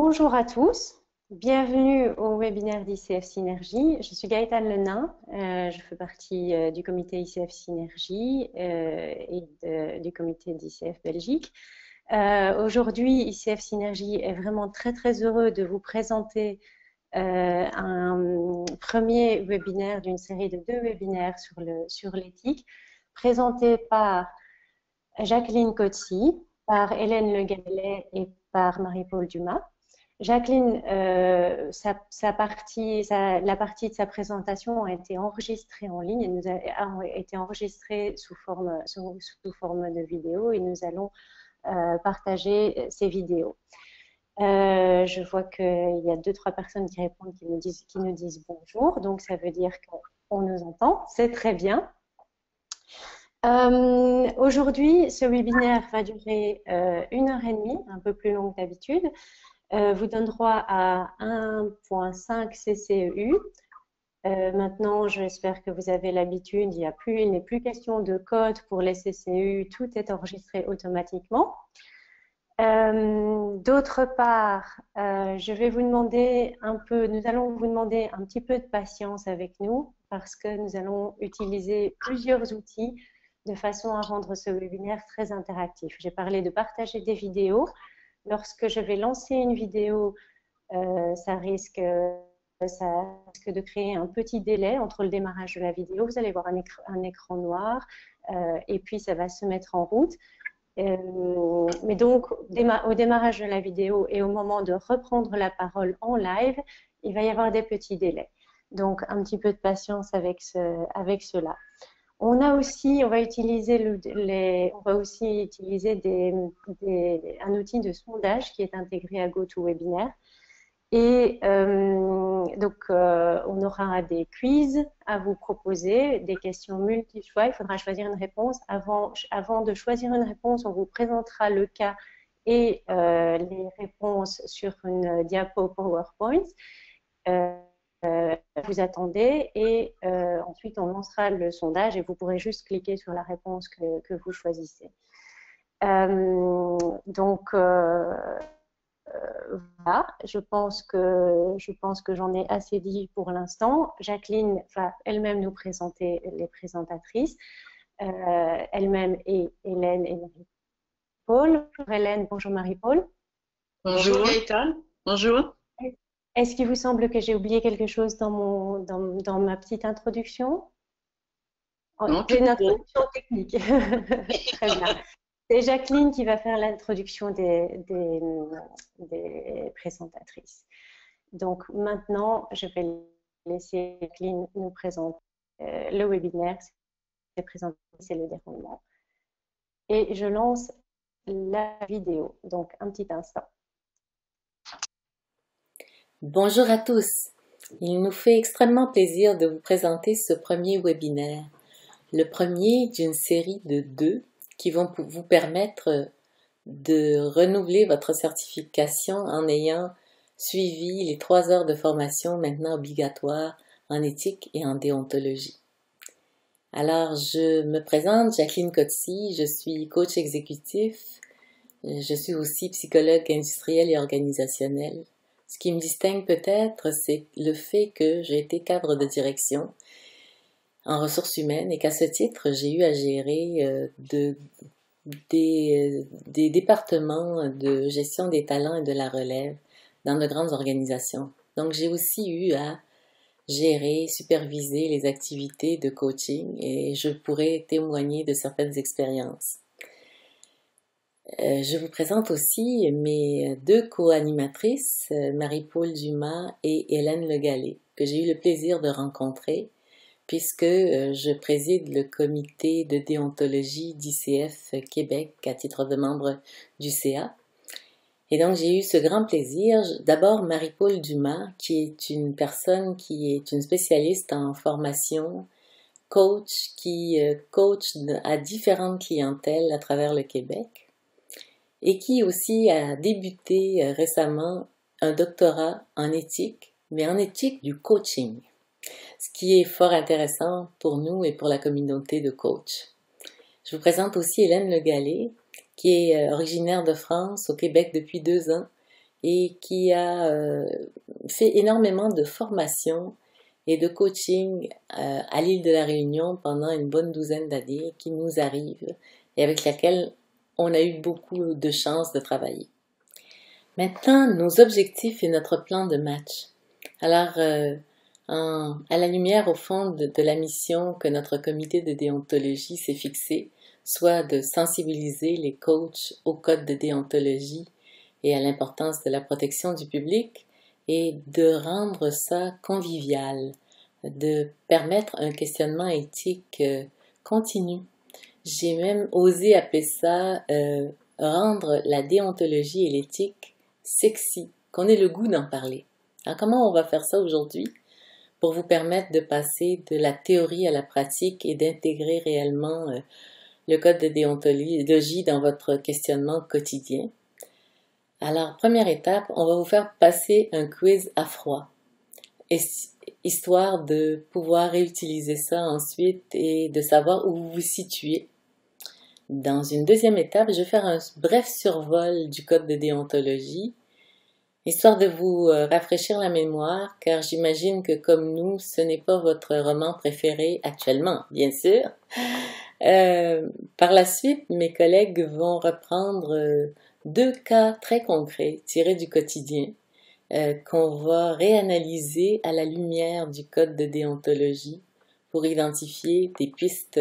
Bonjour à tous, bienvenue au webinaire d'ICF Synergie. Je suis Gaëtane Lenain, je fais partie du comité ICF Synergie du comité d'ICF Belgique. Aujourd'hui, ICF Synergie est vraiment très heureux de vous présenter un premier webinaire d'une série de 2 webinaires sur l'éthique, présenté par Jacqueline Coetzee, par Hélène Le Gallais et par Marie-Paul Dumas. Jacqueline, la partie de sa présentation a été enregistrée en ligne, a été enregistrée sous forme de vidéo et nous allons partager ces vidéos. Je vois qu'il y a 2-3 personnes qui répondent, qui nous disent bonjour, donc ça veut dire qu'on nous entend, c'est très bien. Aujourd'hui, ce webinaire va durer 1h30, un peu plus long que d'habitude. Vous donne droit à 1.5 CCEU. Maintenant, j'espère que vous avez l'habitude, il n'est plus question de code pour les CCEU, tout est enregistré automatiquement. D'autre part, nous allons vous demander un petit peu de patience avec nous parce que nous allons utiliser plusieurs outils de façon à rendre ce webinaire très interactif. J'ai parlé de partager des vidéos. Lorsque je vais lancer une vidéo, ça risque de créer un petit délai entre le démarrage de la vidéo. Vous allez voir un écran noir et puis ça va se mettre en route. Mais donc, au démarrage de la vidéo et au moment de reprendre la parole en live, il va y avoir des petits délais. Donc, un petit peu de patience avec cela. On va aussi utiliser un outil de sondage qui est intégré à GoToWebinar. Et on aura des quiz à vous proposer, des questions multi-choix. Il faudra choisir une réponse. Avant de choisir une réponse, on vous présentera le cas et les réponses sur une diapo PowerPoint. Vous attendez et ensuite on lancera le sondage et vous pourrez juste cliquer sur la réponse que vous choisissez. Voilà, je pense que j'en ai assez dit pour l'instant. Jacqueline va elle-même nous présenter les présentatrices, elle-même et Hélène et Marie-Paul. Bonjour Hélène, bonjour Marie-Paul. Bonjour Gaëtane, bonjour. Est-ce qu'il vous semble que j'ai oublié quelque chose dans ma petite introduction? Non, C'est une introduction technique. Très bien. C'est Jacqueline qui va faire l'introduction des présentatrices. Donc maintenant, je vais laisser Jacqueline nous présenter le webinaire, c'est le déroulement. Et je lance la vidéo, donc un petit instant. Bonjour à tous. Il nous fait extrêmement plaisir de vous présenter ce premier webinaire, le premier d'une série de 2 qui vont vous permettre de renouveler votre certification en ayant suivi les 3 heures de formation maintenant obligatoires en éthique et en déontologie. Alors, je me présente, Jacqueline Coetzee, je suis coach exécutif, je suis aussi psychologue industriel et organisationnel. Ce qui me distingue peut-être, c'est le fait que j'ai été cadre de direction en ressources humaines et qu'à ce titre, j'ai eu à gérer des départements de gestion des talents et de la relève dans de grandes organisations. Donc, j'ai aussi eu à gérer, superviser les activités de coaching et je pourrais témoigner de certaines expériences. Je vous présente aussi mes 2 co-animatrices, Marie-Paul Dumas et Hélène Le Gallais, que j'ai eu le plaisir de rencontrer puisque je préside le comité de déontologie d'ICF Québec à titre de membre du CA. Et donc j'ai eu ce grand plaisir, d'abord Marie-Paul Dumas, qui est une personne qui est une spécialiste en formation, coach, qui coach à différentes clientèles à travers le Québec et qui aussi a débuté récemment un doctorat en éthique, mais en éthique du coaching, ce qui est fort intéressant pour nous et pour la communauté de coachs. Je vous présente aussi Hélène Le Gallais, qui est originaire de France, au Québec depuis 2 ans, et qui a fait énormément de formations et de coaching à l'île de la Réunion pendant une bonne douzaine d'années qui nous arrive et avec laquelle on a eu beaucoup de chance de travailler. Maintenant, nos objectifs et notre plan de match. Alors, à la lumière au fond de la mission que notre comité de déontologie s'est fixée, soit de sensibiliser les coachs au code de déontologie et à l'importance de la protection du public et de rendre ça convivial, de permettre un questionnement éthique continu. J'ai même osé appeler ça rendre la déontologie et l'éthique sexy, qu'on ait le goût d'en parler. Alors, comment on va faire ça aujourd'hui pour vous permettre de passer de la théorie à la pratique et d'intégrer réellement le code de déontologie dans votre questionnement quotidien? Alors, première étape, on va vous faire passer un quiz à froid, histoire de pouvoir réutiliser ça ensuite et de savoir où vous vous situez. Dans une deuxième étape, je vais faire un bref survol du code de déontologie, histoire de vous rafraîchir la mémoire, car j'imagine que comme nous, ce n'est pas votre roman préféré actuellement, bien sûr. Par la suite, mes collègues vont reprendre 2 cas très concrets tirés du quotidien qu'on va réanalyser à la lumière du code de déontologie pour identifier des pistes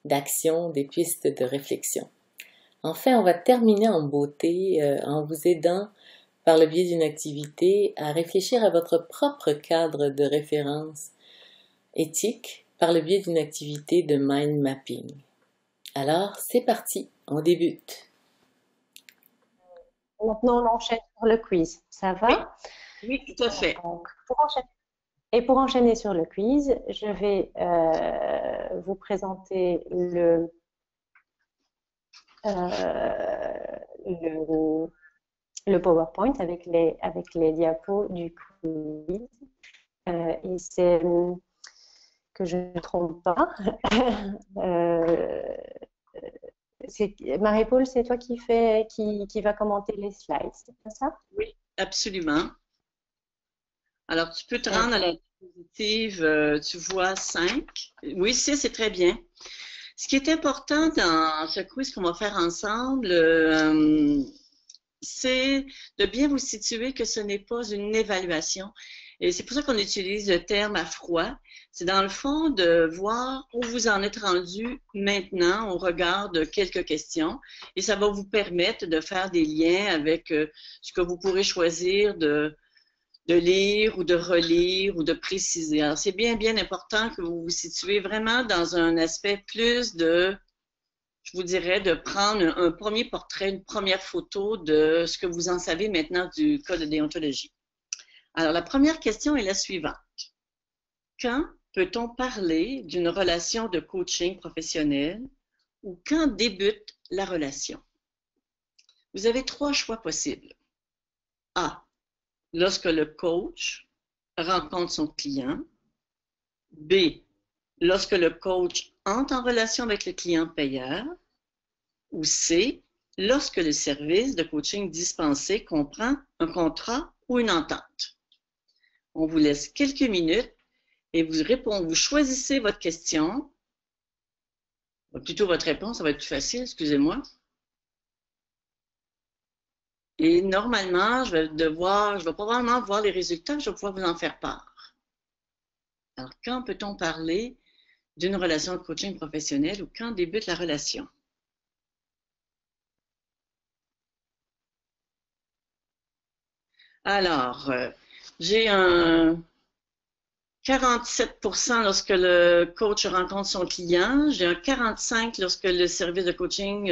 d'action, des pistes de réflexion. Enfin, on va terminer en beauté en vous aidant par le biais d'une activité à réfléchir à votre propre cadre de référence éthique par le biais d'une activité de mind mapping. Alors, c'est parti, on débute. Maintenant, on enchaîne sur le quiz. Ça va? Oui, tout à fait. Donc, pour enchaîner sur le quiz, je vais vous présenter le PowerPoint avec les diapos du quiz. Et c'est que je ne trompe pas. Marie-Paul, c'est toi qui va commenter les slides, c'est pas ça? Oui, absolument. Alors, tu peux te rendre à la diapositive, tu vois 5. Oui, 6, c'est très bien. Ce qui est important dans ce quiz qu'on va faire ensemble, c'est de bien vous situer que ce n'est pas une évaluation. Et c'est pour ça qu'on utilise le terme à froid. C'est dans le fond de voir où vous en êtes rendu maintenant au regard de quelques questions. Et ça va vous permettre de faire des liens avec ce que vous pourrez choisir de lire ou de relire ou de préciser. Alors, c'est bien, bien important que vous vous situez vraiment dans un aspect plus de, je vous dirais, de prendre un premier portrait, une première photo de ce que vous en savez maintenant du code de déontologie. Alors, la première question est la suivante. Quand peut-on parler d'une relation de coaching professionnel ou quand débute la relation? Vous avez 3 choix possibles. A. Lorsque le coach rencontre son client. B. Lorsque le coach entre en relation avec le client payeur. Ou C. Lorsque le service de coaching dispensé comprend un contrat ou une entente. On vous laisse quelques minutes et vous choisissez votre question. Plutôt votre réponse, ça va être plus facile, excusez-moi. Et normalement, je vais probablement voir les résultats, je vais pouvoir vous en faire part. Alors, quand peut-on parler d'une relation de coaching professionnel ou quand débute la relation? Alors, j'ai un 47% lorsque le coach rencontre son client, j'ai un 45% lorsque le service de coaching,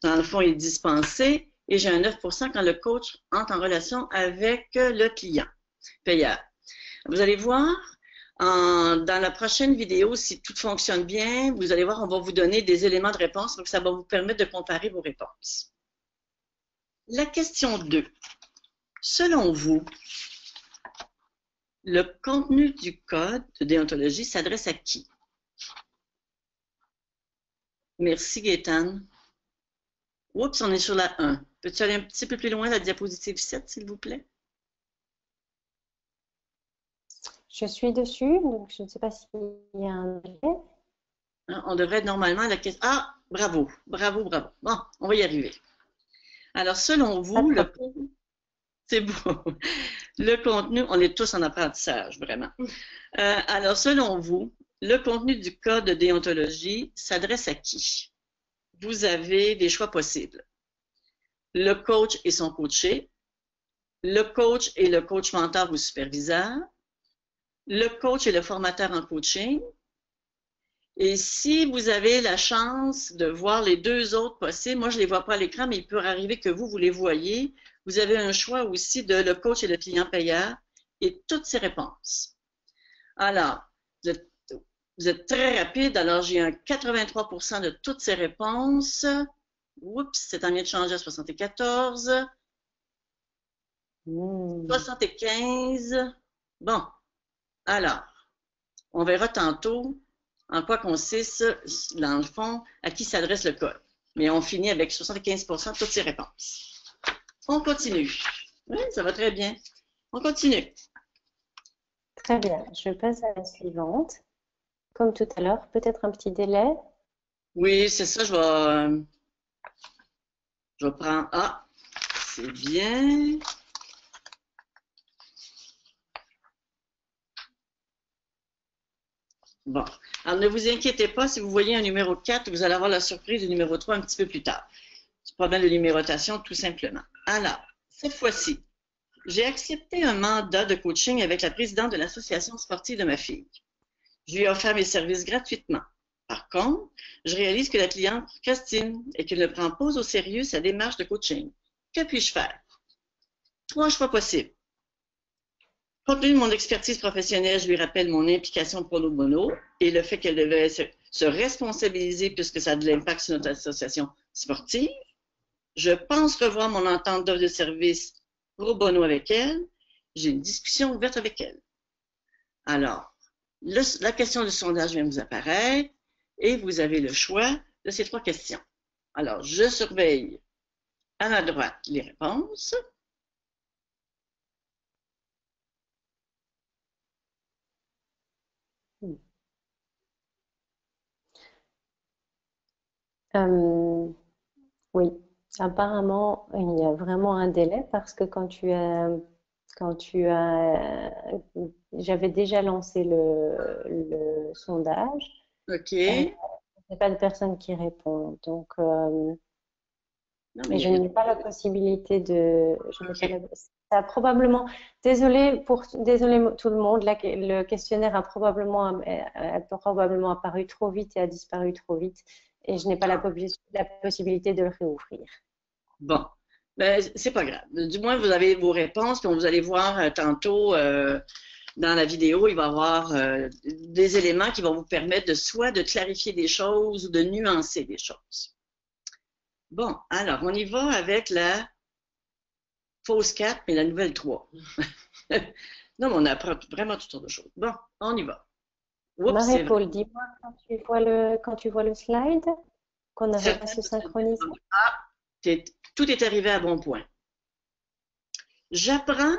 dans le fond, est dispensé, et j'ai un 9% quand le coach entre en relation avec le client payeur. Vous allez voir, dans la prochaine vidéo, si tout fonctionne bien, vous allez voir, on va vous donner des éléments de réponse, donc ça va vous permettre de comparer vos réponses. La question 2. Selon vous, le contenu du code de déontologie s'adresse à qui? Merci, Gaëtane. Oups, on est sur la 1. Peux-tu aller un petit peu plus loin, la diapositive 7, s'il vous plaît? Je suis dessus, donc je ne sais pas s'il y a un délai. Hein, on devrait être normalement à la question. Ah, bravo, bravo, bravo. Bon, on va y arriver. Alors, selon vous, c'est beau. Le contenu, on est tous en apprentissage, vraiment. Alors, selon vous, le contenu du code de déontologie s'adresse à qui? Vous avez des choix possibles. Le coach et son coaché, le coach et le coach mentor ou superviseur, le coach et le formateur en coaching. Et si vous avez la chance de voir les deux autres possibles, moi je ne les vois pas à l'écran, mais il peut arriver que vous les voyez. Vous avez un choix aussi de le coach et le client payeur et toutes ces réponses. Alors, vous êtes très rapide, alors j'ai un 83% de toutes ces réponses. Oups, c'est en train de changer à 74. 75. Bon, alors, on verra tantôt en quoi consiste, dans le fond, à qui s'adresse le code. Mais on finit avec 75% de toutes ces réponses. On continue. Oui, ça va très bien. On continue. Très bien, je passe à la suivante. Comme tout à l'heure, peut-être un petit délai. Oui, c'est ça, je vais prendre... Ah, c'est bien. Bon, alors ne vous inquiétez pas, si vous voyez un numéro 4, vous allez avoir la surprise du numéro 3 un petit peu plus tard. C'est un problème de numérotation, tout simplement. Alors, cette fois-ci, j'ai accepté un mandat de coaching avec la présidente de l'association sportive de ma fille. Je lui ai offert mes services gratuitement. Par contre, je réalise que la cliente procrastine et qu'elle ne prend pas au sérieux sa démarche de coaching. Que puis-je faire? 3 choix possibles. Compte tenu de mon expertise professionnelle, je lui rappelle mon implication pro bono et le fait qu'elle devait se responsabiliser puisque ça a de l'impact sur notre association sportive. Je pense revoir mon entente d'offre de service pro bono avec elle. J'ai une discussion ouverte avec elle. Alors, la question du sondage vient vous apparaître et vous avez le choix de ces 3 questions. Alors, je surveille à ma droite les réponses. Oui, apparemment, il y a vraiment un délai parce que j'avais déjà lancé le sondage. OK. Il n'y a pas de personne qui répond. Donc, Non, mais mais je n'ai pas la possibilité de. Ça a probablement. Désolée tout le monde. Le questionnaire a probablement apparu trop vite et a disparu trop vite. Et je n'ai pas la possibilité de le réouvrir. bon, ben, c'est pas grave. Du moins, vous avez vos réponses, puis vous allez voir tantôt dans la vidéo, il va y avoir des éléments qui vont vous permettre de soit de clarifier des choses ou de nuancer des choses. Bon, alors, on y va avec la fausse 4 et la nouvelle 3. Non, mais on apprend vraiment toutes sortes de choses. Bon, on y va. Marie-Paul, dis-moi quand tu vois le slide, qu'on n'arrive pas à se synchroniser. Ah, tout est arrivé à bon point. J'apprends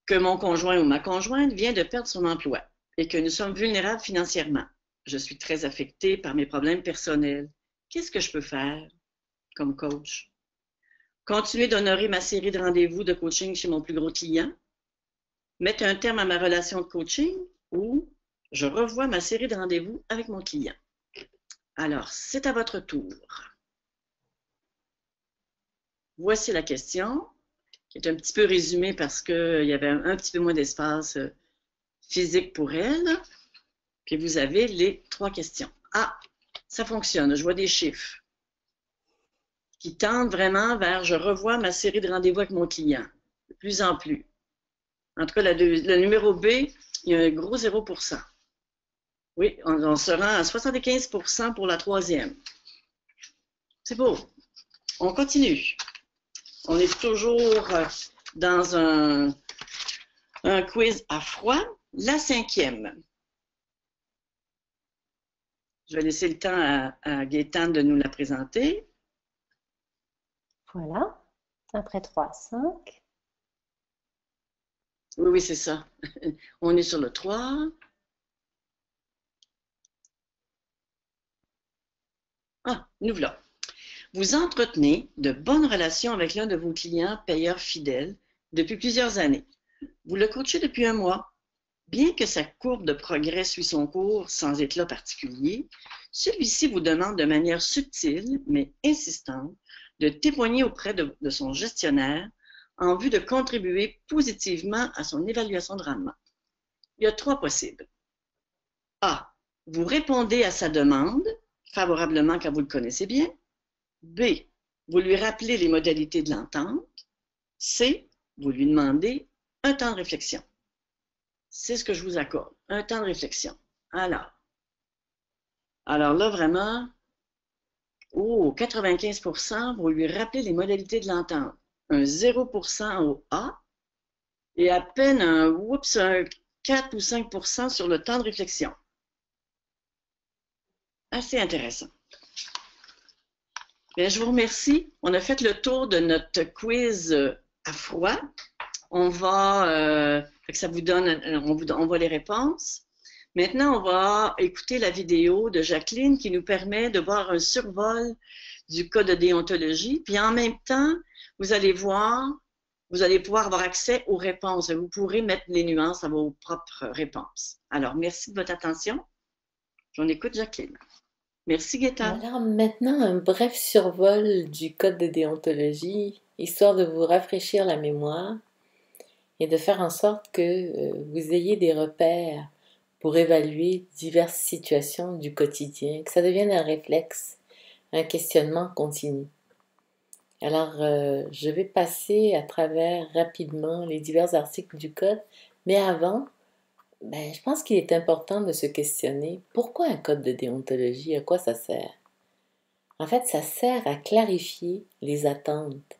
que mon conjoint ou ma conjointe vient de perdre son emploi et que nous sommes vulnérables financièrement. Je suis très affectée par mes problèmes personnels. Qu'est-ce que je peux faire comme coach? Continuer d'honorer ma série de rendez-vous de coaching chez mon plus gros client? Mettre un terme à ma relation de coaching ou je revois ma série de rendez-vous avec mon client? Alors, c'est à votre tour. Voici la question, qui est un petit peu résumée parce qu'il y avait un petit peu moins d'espace physique pour elle. Puis vous avez les 3 questions. Ah, ça fonctionne, je vois des chiffres qui tendent vraiment vers je revois ma série de rendez-vous avec mon client, de plus en plus. En tout cas, le numéro B, il y a un gros 0%. Oui, on se rend à 75% pour la 3e. C'est beau. On continue. On est toujours dans un quiz à froid. La 5e. Je vais laisser le temps à Gaétane de nous la présenter. Voilà. Après 3, 5. Oui, oui, c'est ça. On est sur le 3. Ah, nous voilà. Vous entretenez de bonnes relations avec l'un de vos clients payeurs fidèles depuis plusieurs années. Vous le coachez depuis un mois. Bien que sa courbe de progrès suit son cours sans éclat particulier, celui-ci vous demande de manière subtile mais insistante de témoigner auprès de son gestionnaire en vue de contribuer positivement à son évaluation de rendement. Il y a 3 possibles. A. Vous répondez à sa demande favorablement car vous le connaissez bien. B. Vous lui rappelez les modalités de l'entente. C. Vous lui demandez un temps de réflexion. C'est ce que je vous accorde, un temps de réflexion. Alors là, vraiment, 95%, vous lui rappelez les modalités de l'entente. Un 0% au A et à peine un 4 ou 5% sur le temps de réflexion. Assez intéressant. Bien, je vous remercie. On a fait le tour de notre quiz à froid. On va, ça vous donne, on voit les réponses. Maintenant, on va écouter la vidéo de Jacqueline qui nous permet de voir un survol du code de déontologie. Puis en même temps, vous allez pouvoir avoir accès aux réponses. Vous pourrez mettre les nuances à vos propres réponses. Alors, merci de votre attention. J'en écoute Jacqueline. Merci Gaëtan. Alors maintenant, un bref survol du code de déontologie, histoire de vous rafraîchir la mémoire et de faire en sorte que vous ayez des repères pour évaluer diverses situations du quotidien, que ça devienne un réflexe, un questionnement continu. Alors, je vais passer à travers rapidement les divers articles du code, mais avant, je pense qu'il est important de se questionner pourquoi un code de déontologie, à quoi ça sert? En fait, ça sert à clarifier les attentes.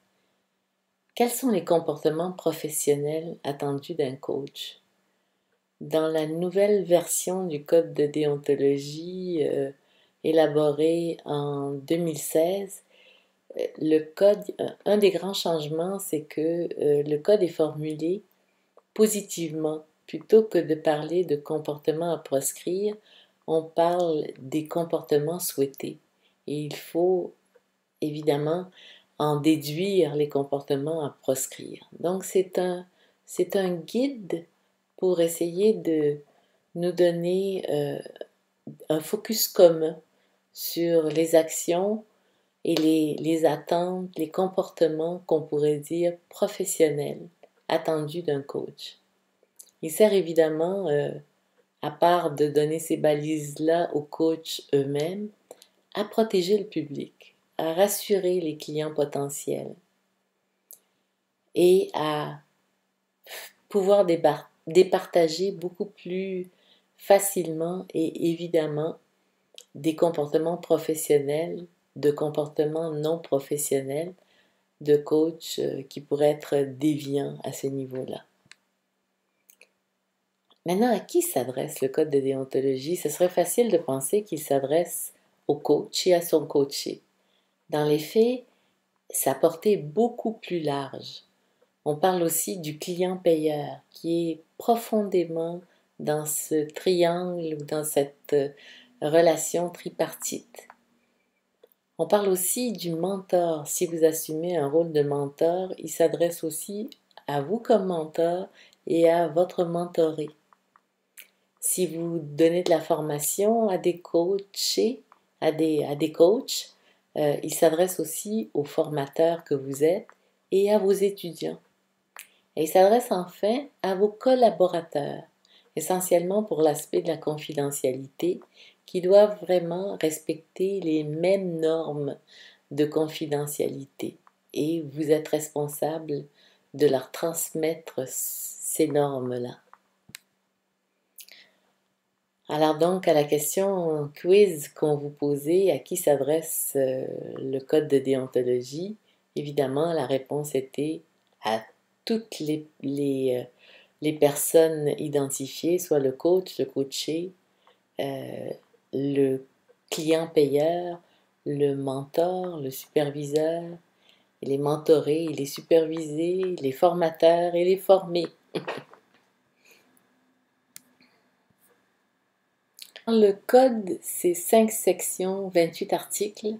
Quels sont les comportements professionnels attendus d'un coach? Dans la nouvelle version du code de déontologie élaborée en 2016, un des grands changements, c'est que le code est formulé positivement. Plutôt que de parler de comportements à proscrire, on parle des comportements souhaités. Et il faut évidemment en déduire les comportements à proscrire. Donc c'est un guide pour essayer de nous donner un focus commun sur les actions et les attentes, les comportements qu'on pourrait dire professionnels attendus d'un coach. Il sert évidemment, à part de donner ces balises-là aux coachs eux-mêmes, à protéger le public, à rassurer les clients potentiels et à pouvoir départager beaucoup plus facilement et évidemment des comportements professionnels, de comportements non professionnels, de coachs qui pourraient être déviants à ce niveau-là. Maintenant, à qui s'adresse le code de déontologie? Ce serait facile de penser qu'il s'adresse au coach et à son coaché. Dans les faits, sa portée est beaucoup plus large. On parle aussi du client-payeur qui est profondément dans ce triangle ou dans cette relation tripartite. On parle aussi du mentor. Si vous assumez un rôle de mentor, il s'adresse aussi à vous comme mentor et à votre mentoré. Si vous donnez de la formation à des coachés, à des coachs, il s'adresse aussi aux formateurs que vous êtes et à vos étudiants. Et il s'adresse enfin à vos collaborateurs, essentiellement pour l'aspect de la confidentialité, qui doivent vraiment respecter les mêmes normes de confidentialité. Et vous êtes responsable de leur transmettre ces normes-là. Alors donc, à la question quiz qu'on vous posait, à qui s'adresse le code de déontologie, évidemment, la réponse était à toutes les personnes identifiées, soit le coach, le coaché, le client payeur, le mentor, le superviseur Il est mentoré, il est supervisé, il est formateur, il est formé. Le code, c'est 5 sections, 28 articles.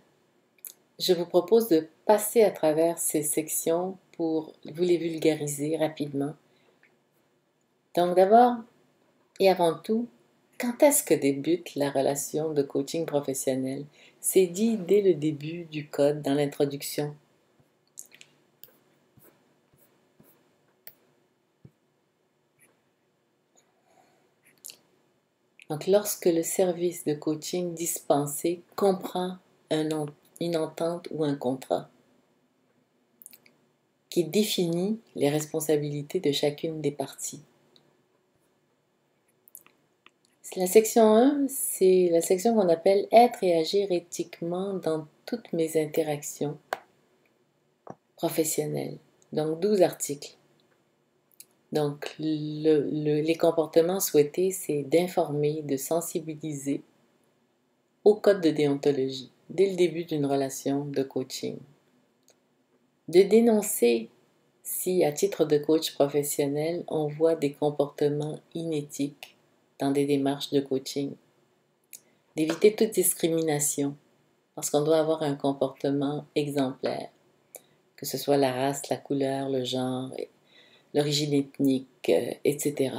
Je vous propose de passer à travers ces sections pour vous les vulgariser rapidement. Donc d'abord et avant tout, quand est-ce que débute la relation de coaching professionnel? C'est dit dès le début du code, dans l'introduction. Donc lorsque le service de coaching dispensé comprend une entente ou un contrat qui définit les responsabilités de chacune des parties. La section 1, c'est la section qu'on appelle « Être et agir éthiquement dans toutes mes interactions professionnelles ». Donc 12 articles. Donc les comportements souhaités, c'est d'informer, de sensibiliser au code de déontologie dès le début d'une relation de coaching. De dénoncer si, à titre de coach professionnel, on voit des comportements inéthiques dans des démarches de coaching. D'éviter toute discrimination, parce qu'on doit avoir un comportement exemplaire, que ce soit la race, la couleur, le genre, l'origine ethnique, etc.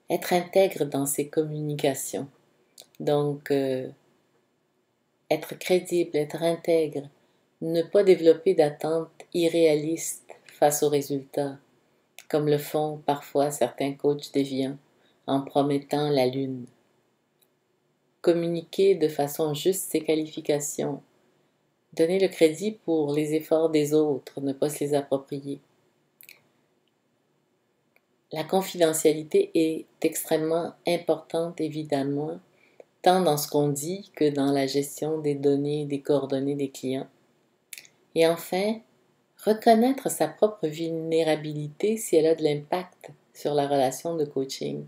Être intègre dans ses communications. Donc, être crédible, être intègre, ne pas développer d'attentes irréalistes face aux résultats, comme le font parfois certains coachs déviants en promettant la lune. Communiquer de façon juste ses qualifications, donner le crédit pour les efforts des autres, ne pas se les approprier. La confidentialité est extrêmement importante, évidemment, tant dans ce qu'on dit que dans la gestion des données, des coordonnées des clients. Et enfin, reconnaître sa propre vulnérabilité si elle a de l'impact sur la relation de coaching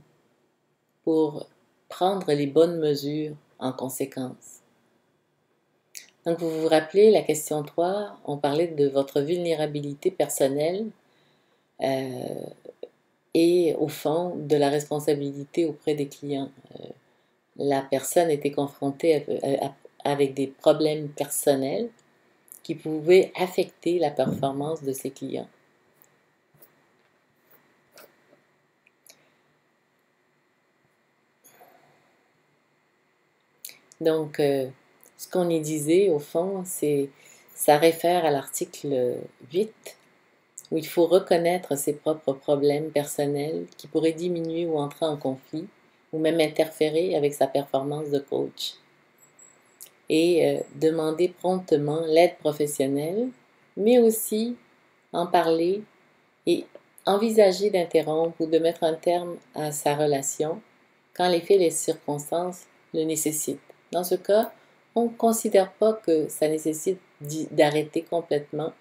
pour prendre les bonnes mesures en conséquence. Donc, vous vous rappelez, la question 3, on parlait de votre vulnérabilité personnelle et au fond de la responsabilité auprès des clients. La personne était confrontée avec des problèmes personnels qui pouvaient affecter la performance de ses clients. Donc, ce qu'on y disait, au fond, ça réfère à l'article 8, où il faut reconnaître ses propres problèmes personnels qui pourraient diminuer ou entrer en conflit, ou même interférer avec sa performance de coach. Et demander promptement l'aide professionnelle, mais aussi en parler et envisager d'interrompre ou de mettre un terme à sa relation quand les faits et les circonstances le nécessitent. Dans ce cas, on ne considère pas que ça nécessite d'arrêter complètement,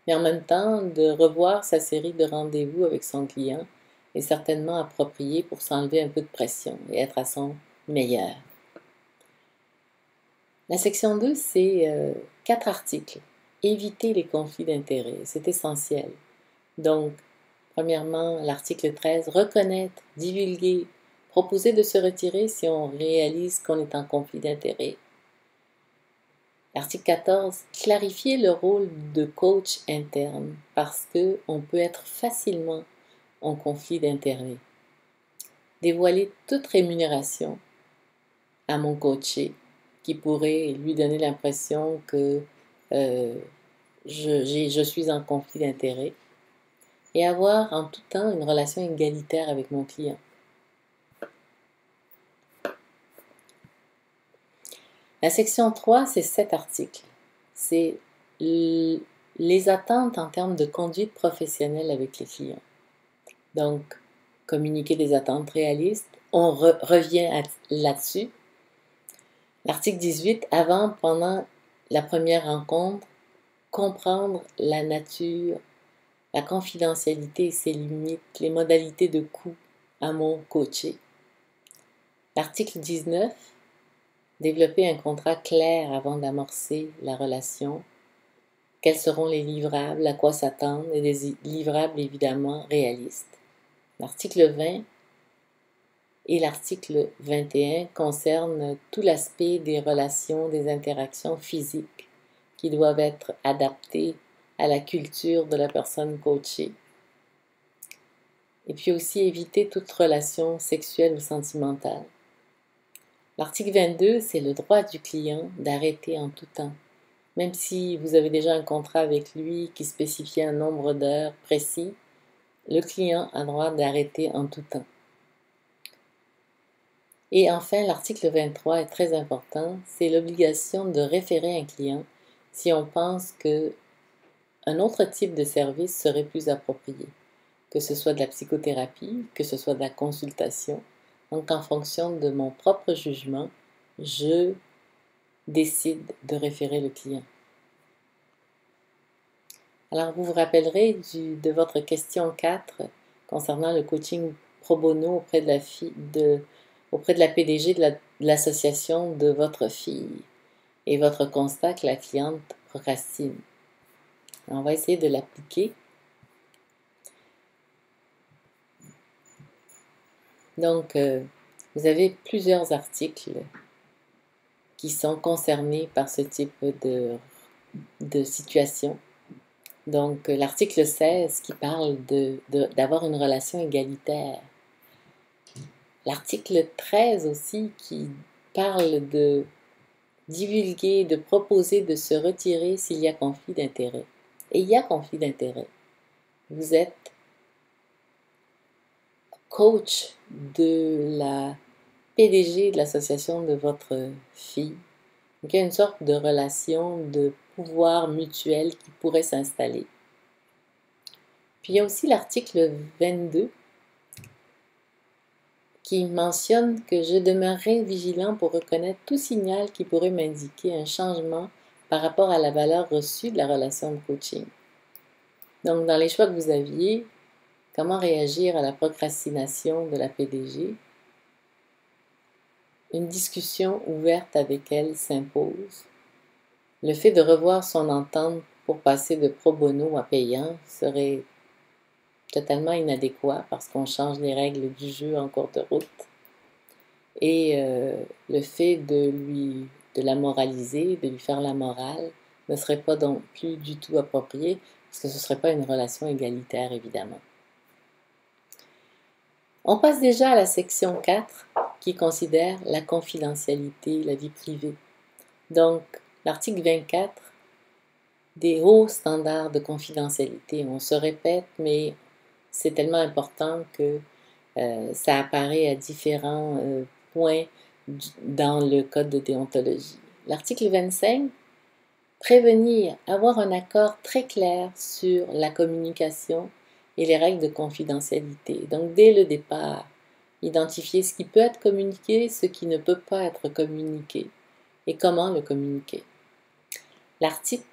mais en même temps de revoir sa série de rendez-vous avec son client est certainement approprié pour s'enlever un peu de pression et être à son meilleur. La section 2, c'est 4 articles. Éviter les conflits d'intérêts, c'est essentiel. Donc, premièrement, l'article 13, reconnaître, divulguer, proposer de se retirer si on réalise qu'on est en conflit d'intérêts. L'article 14, clarifier le rôle de coach interne parce qu'on peut être facilement en conflit d'intérêts. Dévoiler toute rémunération à mon coaché qui pourrait lui donner l'impression que je suis en conflit d'intérêts et avoir en tout temps une relation égalitaire avec mon client. La section 3, c'est 7 articles. C'est les attentes en termes de conduite professionnelle avec les clients. Donc, communiquer des attentes réalistes. On revient là-dessus. L'article 18, avant, pendant la première rencontre, comprendre la nature, la confidentialité et ses limites, les modalités de coût à mon coaché. L'article 19, développer un contrat clair avant d'amorcer la relation, quels seront les livrables, à quoi s'attendre, et des livrables évidemment réalistes. L'article 20 et l'article 21 concernent tout l'aspect des relations, des interactions physiques qui doivent être adaptées à la culture de la personne coachée. Et puis aussi éviter toute relation sexuelle ou sentimentale. L'article 22, c'est le droit du client d'arrêter en tout temps. Même si vous avez déjà un contrat avec lui qui spécifie un nombre d'heures précis, le client a le droit d'arrêter en tout temps. Et enfin, l'article 23 est très important, c'est l'obligation de référer un client si on pense qu'un autre type de service serait plus approprié, que ce soit de la psychothérapie, que ce soit de la consultation. Donc, en fonction de mon propre jugement, je décide de référer le client. Alors, vous vous rappellerez de votre question 4 concernant le coaching pro bono auprès de la PDG de l'association de votre fille et votre constat que la cliente procrastine. On va essayer de l'appliquer. Donc, vous avez plusieurs articles qui sont concernés par ce type de situation. Donc, l'article 16 qui parle d'avoir une relation égalitaire. L'article 13 aussi qui parle de divulguer, de proposer de se retirer s'il y a conflit d'intérêt. Et il y a conflit d'intérêt. Vous êtes coach de la PDG de l'association de votre fille. Donc, il y a une sorte de relation de pouvoir mutuel qui pourrait s'installer. Puis il y a aussi l'article 22 qui mentionne que je demeurerai vigilant pour reconnaître tout signal qui pourrait m'indiquer un changement par rapport à la valeur reçue de la relation de coaching. Donc, dans les choix que vous aviez, comment réagir à la procrastination de la PDG? Une discussion ouverte avec elle s'impose. Le fait de revoir son entente pour passer de pro bono à payant serait totalement inadéquat parce qu'on change les règles du jeu en cours de route. Et le fait de la moraliser, de lui faire la morale, ne serait pas donc plus du tout approprié parce que ce ne serait pas une relation égalitaire, évidemment. On passe déjà à la section 4 qui considère la confidentialité, la vie privée. Donc, l'article 24, des hauts standards de confidentialité. On se répète, mais c'est tellement important que ça apparaît à différents points dans le code de déontologie. L'article 25, prévenir, avoir un accord très clair sur la communication et les règles de confidentialité. Donc, dès le départ, identifier ce qui peut être communiqué, ce qui ne peut pas être communiqué et comment le communiquer. L'article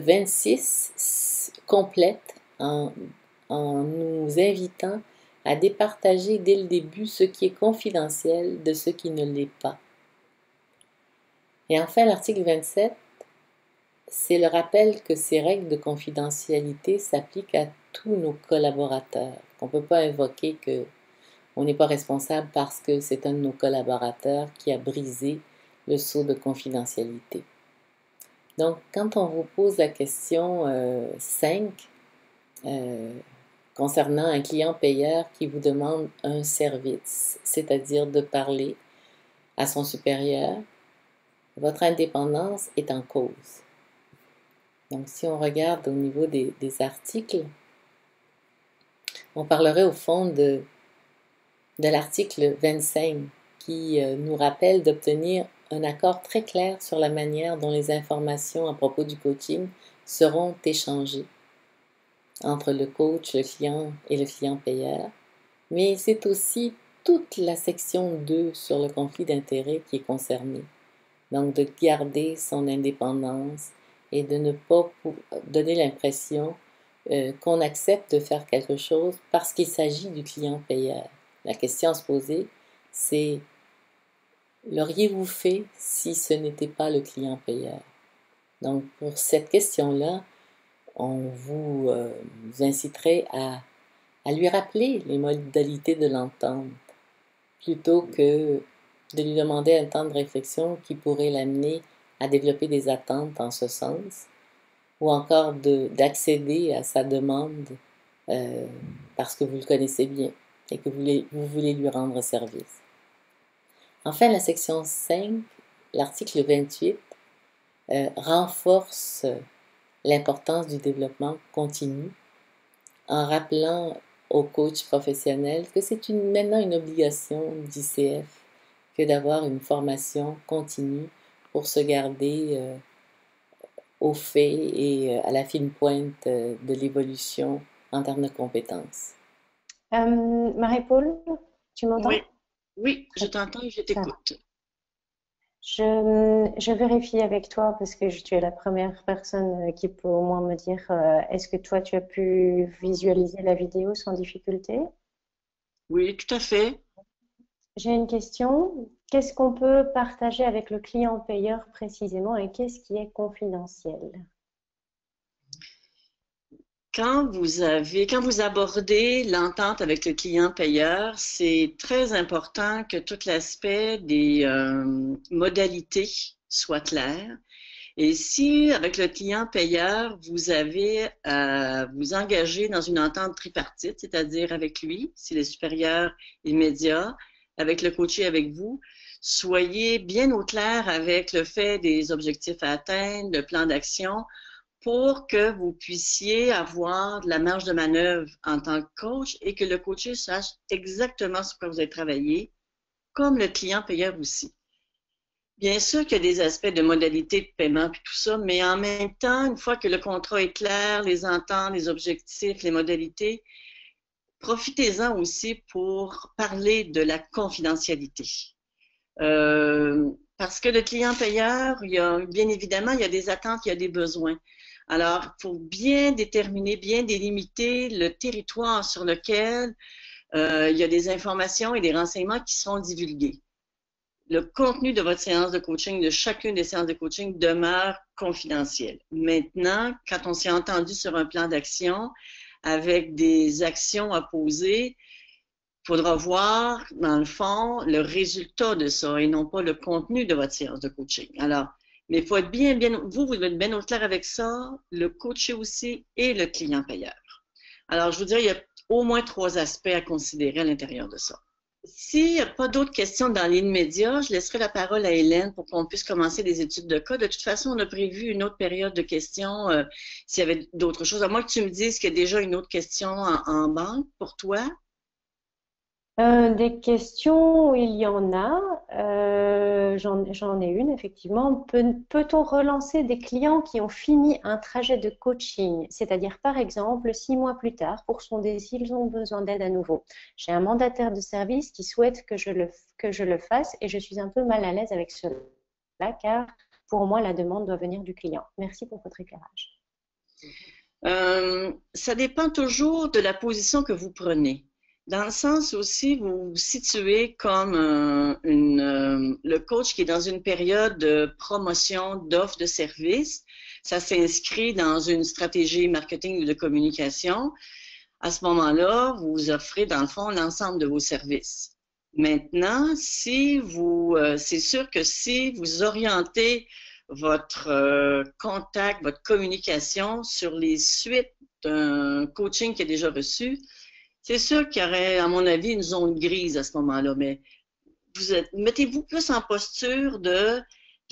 26 complète en nous invitant à départager dès le début ce qui est confidentiel de ce qui ne l'est pas. Et enfin, l'article 27, c'est le rappel que ces règles de confidentialité s'appliquent à tous nos collaborateurs. On ne peut pas invoquer qu'on n'est pas responsable parce que c'est un de nos collaborateurs qui a brisé le sceau de confidentialité. Donc, quand on vous pose la question 5, concernant un client payeur qui vous demande un service, c'est-à-dire de parler à son supérieur, votre indépendance est en cause. Donc, si on regarde au niveau des articles, on parlerait au fond de l'article 25 qui nous rappelle d'obtenir un accord très clair sur la manière dont les informations à propos du coaching seront échangées entre le coach, le client et le client payeur. Mais c'est aussi toute la section 2 sur le conflit d'intérêts qui est concernée. Donc, de garder son indépendance et de ne pas donner l'impression qu'on accepte de faire quelque chose parce qu'il s'agit du client payeur. La question à se poser, c'est l'auriez-vous fait si ce n'était pas le client payeur? Donc, pour cette question-là, on vous inciterait à lui rappeler les modalités de l'entente, plutôt que de lui demander un temps de réflexion qui pourrait l'amener à développer des attentes en ce sens, ou encore d'accéder à sa demande parce que vous le connaissez bien et que vous voulez lui rendre service. Enfin, la section 5, l'article 28, renforce l'importance du développement continu en rappelant aux coachs professionnels que c'est maintenant une obligation d'ICF que d'avoir une formation continue pour se garder au fait et à la fine pointe de l'évolution en termes de compétences. Marie-Paul, tu m'entends? Oui, oui, je t'entends et je t'écoute. Je vérifie avec toi parce que tu es la première personne qui peut au moins me dire est-ce que toi tu as pu visualiser la vidéo sans difficulté? Oui, tout à fait. J'ai une question. Qu'est-ce qu'on peut partager avec le client payeur précisément et qu'est-ce qui est confidentiel? Quand vous abordez l'entente avec le client payeur, c'est très important que tout l'aspect des modalités soit clair. Et si, avec le client payeur, vous avez à vous engager dans une entente tripartite, c'est-à-dire avec lui, s'il est supérieur immédiat, avec le coaché, avec vous, soyez bien au clair avec le fait des objectifs à atteindre, le plan d'action, pour que vous puissiez avoir de la marge de manœuvre en tant que coach et que le coaché sache exactement sur quoi vous allez travailler, comme le client payeur aussi. Bien sûr qu'il y a des aspects de modalité de paiement et tout ça, mais en même temps, une fois que le contrat est clair, les ententes, les objectifs, les modalités, profitez-en aussi pour parler de la confidentialité. Parce que le client payeur, bien évidemment, il y a des attentes, il y a des besoins. Alors, il faut bien déterminer, bien délimiter le territoire sur lequel il y a des informations et des renseignements qui sont divulgués. Le contenu de votre séance de coaching, de chacune des séances de coaching, demeure confidentiel. Maintenant, quand on s'est entendu sur un plan d'action avec des actions à poser, il faudra voir, dans le fond, le résultat de ça et non pas le contenu de votre séance de coaching. Alors, mais il faut être vous devez être bien au clair avec ça, le coaché aussi et le client payeur. Alors, je vous dirais, il y a au moins 3 aspects à considérer à l'intérieur de ça. S'il n'y a pas d'autres questions dans l'immédiat, je laisserai la parole à Hélène pour qu'on puisse commencer les études de cas. De toute façon, on a prévu une autre période de questions s'il y avait d'autres choses. À moins que tu me dises qu'il y a déjà une autre question en banque pour toi. Des questions, il y en a. J'en ai une, effectivement. Peut-on relancer des clients qui ont fini un trajet de coaching, c'est-à-dire par exemple 6 mois plus tard, pour sonder s'ils ont besoin d'aide à nouveau? J'ai un mandataire de service qui souhaite que je le fasse et je suis un peu mal à l'aise avec cela car pour moi, la demande doit venir du client. Merci pour votre éclairage. Ça dépend toujours de la position que vous prenez. Dans le sens aussi, vous vous situez comme le coach qui est dans une période de promotion d'offres de services. Ça s'inscrit dans une stratégie marketing ou de communication. À ce moment-là, vous offrez dans le fond l'ensemble de vos services. Maintenant, c'est sûr que si vous orientez votre contact, votre communication sur les suites d'un coaching qui est déjà reçu, c'est sûr qu'il y aurait, à mon avis, une zone grise à ce moment-là, mais mettez-vous plus en posture de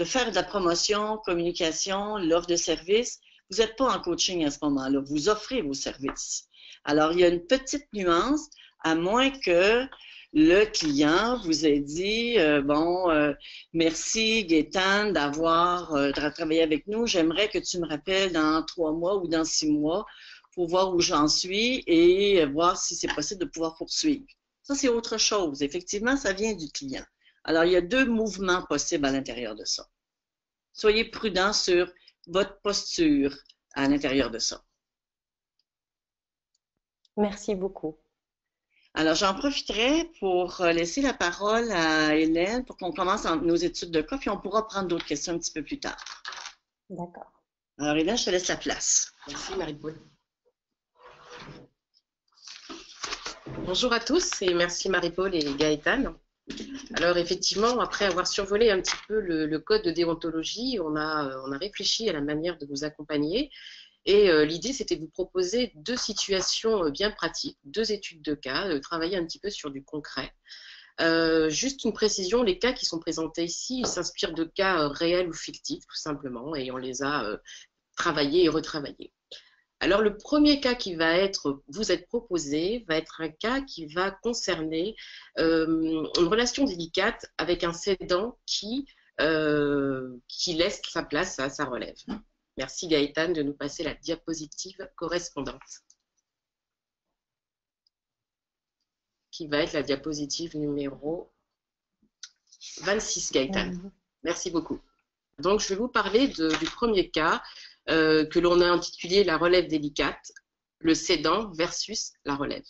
faire de la promotion, communication, l'offre de service. Vous n'êtes pas en coaching à ce moment-là, vous offrez vos services. Alors, il y a une petite nuance, à moins que le client vous ait dit merci Gaétane d'avoir travaillé avec nous, j'aimerais que tu me rappelles dans 3 mois ou dans 6 mois pour voir où j'en suis et voir si c'est possible de pouvoir poursuivre. Ça, c'est autre chose. Effectivement, ça vient du client. Alors, il y a 2 mouvements possibles à l'intérieur de ça. Soyez prudent sur votre posture à l'intérieur de ça. Merci beaucoup. Alors, j'en profiterai pour laisser la parole à Hélène pour qu'on commence nos études de cas, puis on pourra prendre d'autres questions un petit peu plus tard. D'accord. Alors, Hélène, je te laisse la place. Merci Marie-Paul. Bonjour à tous et merci Marie-Paul et Gaëtane. Alors effectivement, après avoir survolé un petit peu le code de déontologie, on a réfléchi à la manière de vous accompagner et l'idée c'était de vous proposer deux situations bien pratiques, deux études de cas, de travailler un petit peu sur du concret. Juste une précision, les cas qui sont présentés ici, ils s'inspirent de cas réels ou fictifs tout simplement et on les a travaillés et retravaillés. Alors, le premier cas qui va vous être proposé va être un cas qui va concerner une relation délicate avec un cédant qui laisse sa place à sa relève. Merci Gaëtane de nous passer la diapositive correspondante, qui va être la diapositive numéro 26, Gaëtane. Merci beaucoup. Donc, je vais vous parler du premier cas que l'on a intitulé la relève délicate, le cédant versus la relève.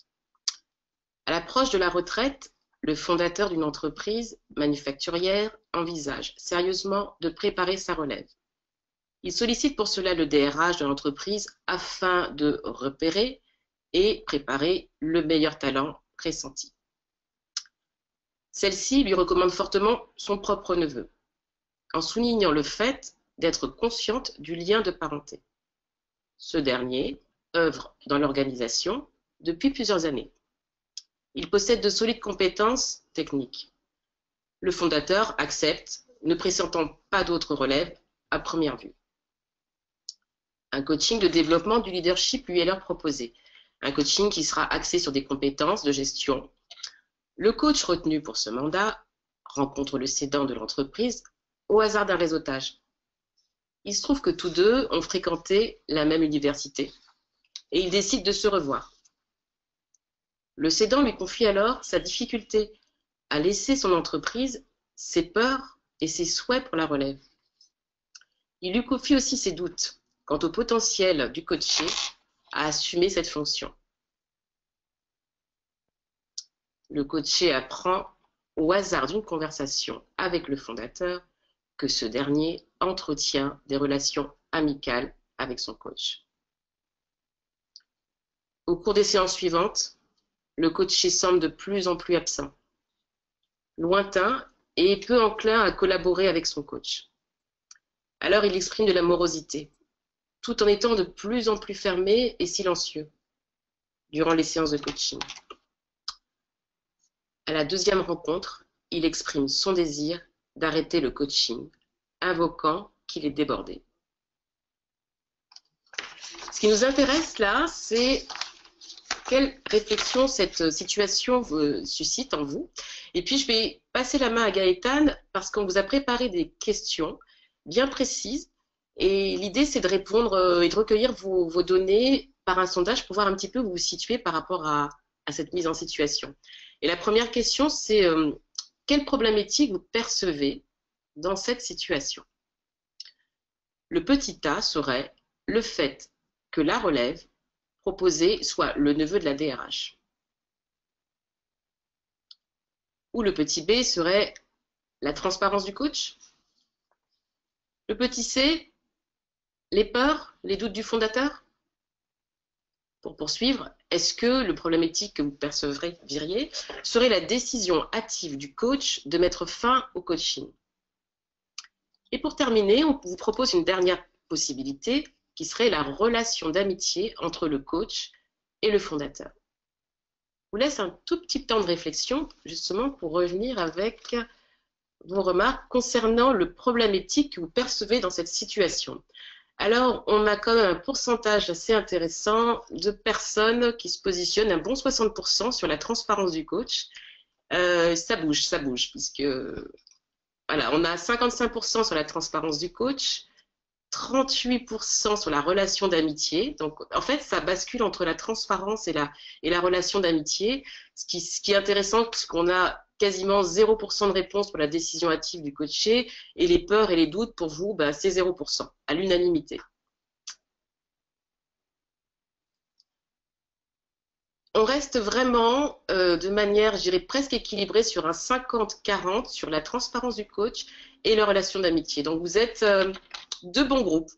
À l'approche de la retraite, le fondateur d'une entreprise manufacturière envisage sérieusement de préparer sa relève. Il sollicite pour cela le DRH de l'entreprise afin de repérer et préparer le meilleur talent pressenti. Celle-ci lui recommande fortement son propre neveu, en soulignant le fait d'être consciente du lien de parenté. Ce dernier œuvre dans l'organisation depuis plusieurs années. Il possède de solides compétences techniques. Le fondateur accepte, ne pressentant pas d'autres relèves à première vue. Un coaching de développement du leadership lui est alors proposé. Un coaching qui sera axé sur des compétences de gestion. Le coach retenu pour ce mandat rencontre le cédant de l'entreprise au hasard d'un réseautage. Il se trouve que tous deux ont fréquenté la même université et ils décident de se revoir. Le cédant lui confie alors sa difficulté à laisser son entreprise, ses peurs et ses souhaits pour la relève. Il lui confie aussi ses doutes quant au potentiel du coaché à assumer cette fonction. Le coaché apprend au hasard d'une conversation avec le fondateur que ce dernier entretient des relations amicales avec son coach. Au cours des séances suivantes, le coaché semble de plus en plus absent, lointain et peu enclin à collaborer avec son coach. Alors il exprime de la morosité, tout en étant de plus en plus fermé et silencieux durant les séances de coaching. À la deuxième rencontre, il exprime son désir d'arrêter le coaching, invoquant qu'il est débordé. Ce qui nous intéresse là, c'est quelle réflexion cette situation suscite en vous. Et puis je vais passer la main à Gaëtane parce qu'on vous a préparé des questions bien précises et l'idée c'est de répondre et de recueillir vos données par un sondage pour voir un petit peu où vous vous situez par rapport à cette mise en situation. Et la première question c'est quel problème éthique vous percevez dans cette situation? Le petit a serait le fait que la relève proposée soit le neveu de la DRH. Ou le petit b serait la transparence du coach. Le petit c, les peurs, les doutes du fondateur. Pour poursuivre, est-ce que le problème éthique que vous percevriez serait la décision hâtive du coach de mettre fin au coaching? Et pour terminer, on vous propose une dernière possibilité qui serait la relation d'amitié entre le coach et le fondateur. Je vous laisse un tout petit temps de réflexion justement pour revenir avec vos remarques concernant le problème éthique que vous percevez dans cette situation. Alors, on a quand même un pourcentage assez intéressant de personnes qui se positionnent, un bon 60% sur la transparence du coach. Ça bouge, puisque voilà, on a 55% sur la transparence du coach, 38% sur la relation d'amitié. Donc, en fait, ça bascule entre la transparence et la relation d'amitié. Ce qui est intéressant, c'est qu'on a quasiment 0% de réponse pour la décision hâtive du coaché et les peurs et les doutes, pour vous, bah, c'est 0%, à l'unanimité. On reste vraiment de manière, je dirais, presque équilibrée sur un 50-40 sur la transparence du coach et la relation d'amitié. Donc, vous êtes deux bons groupes.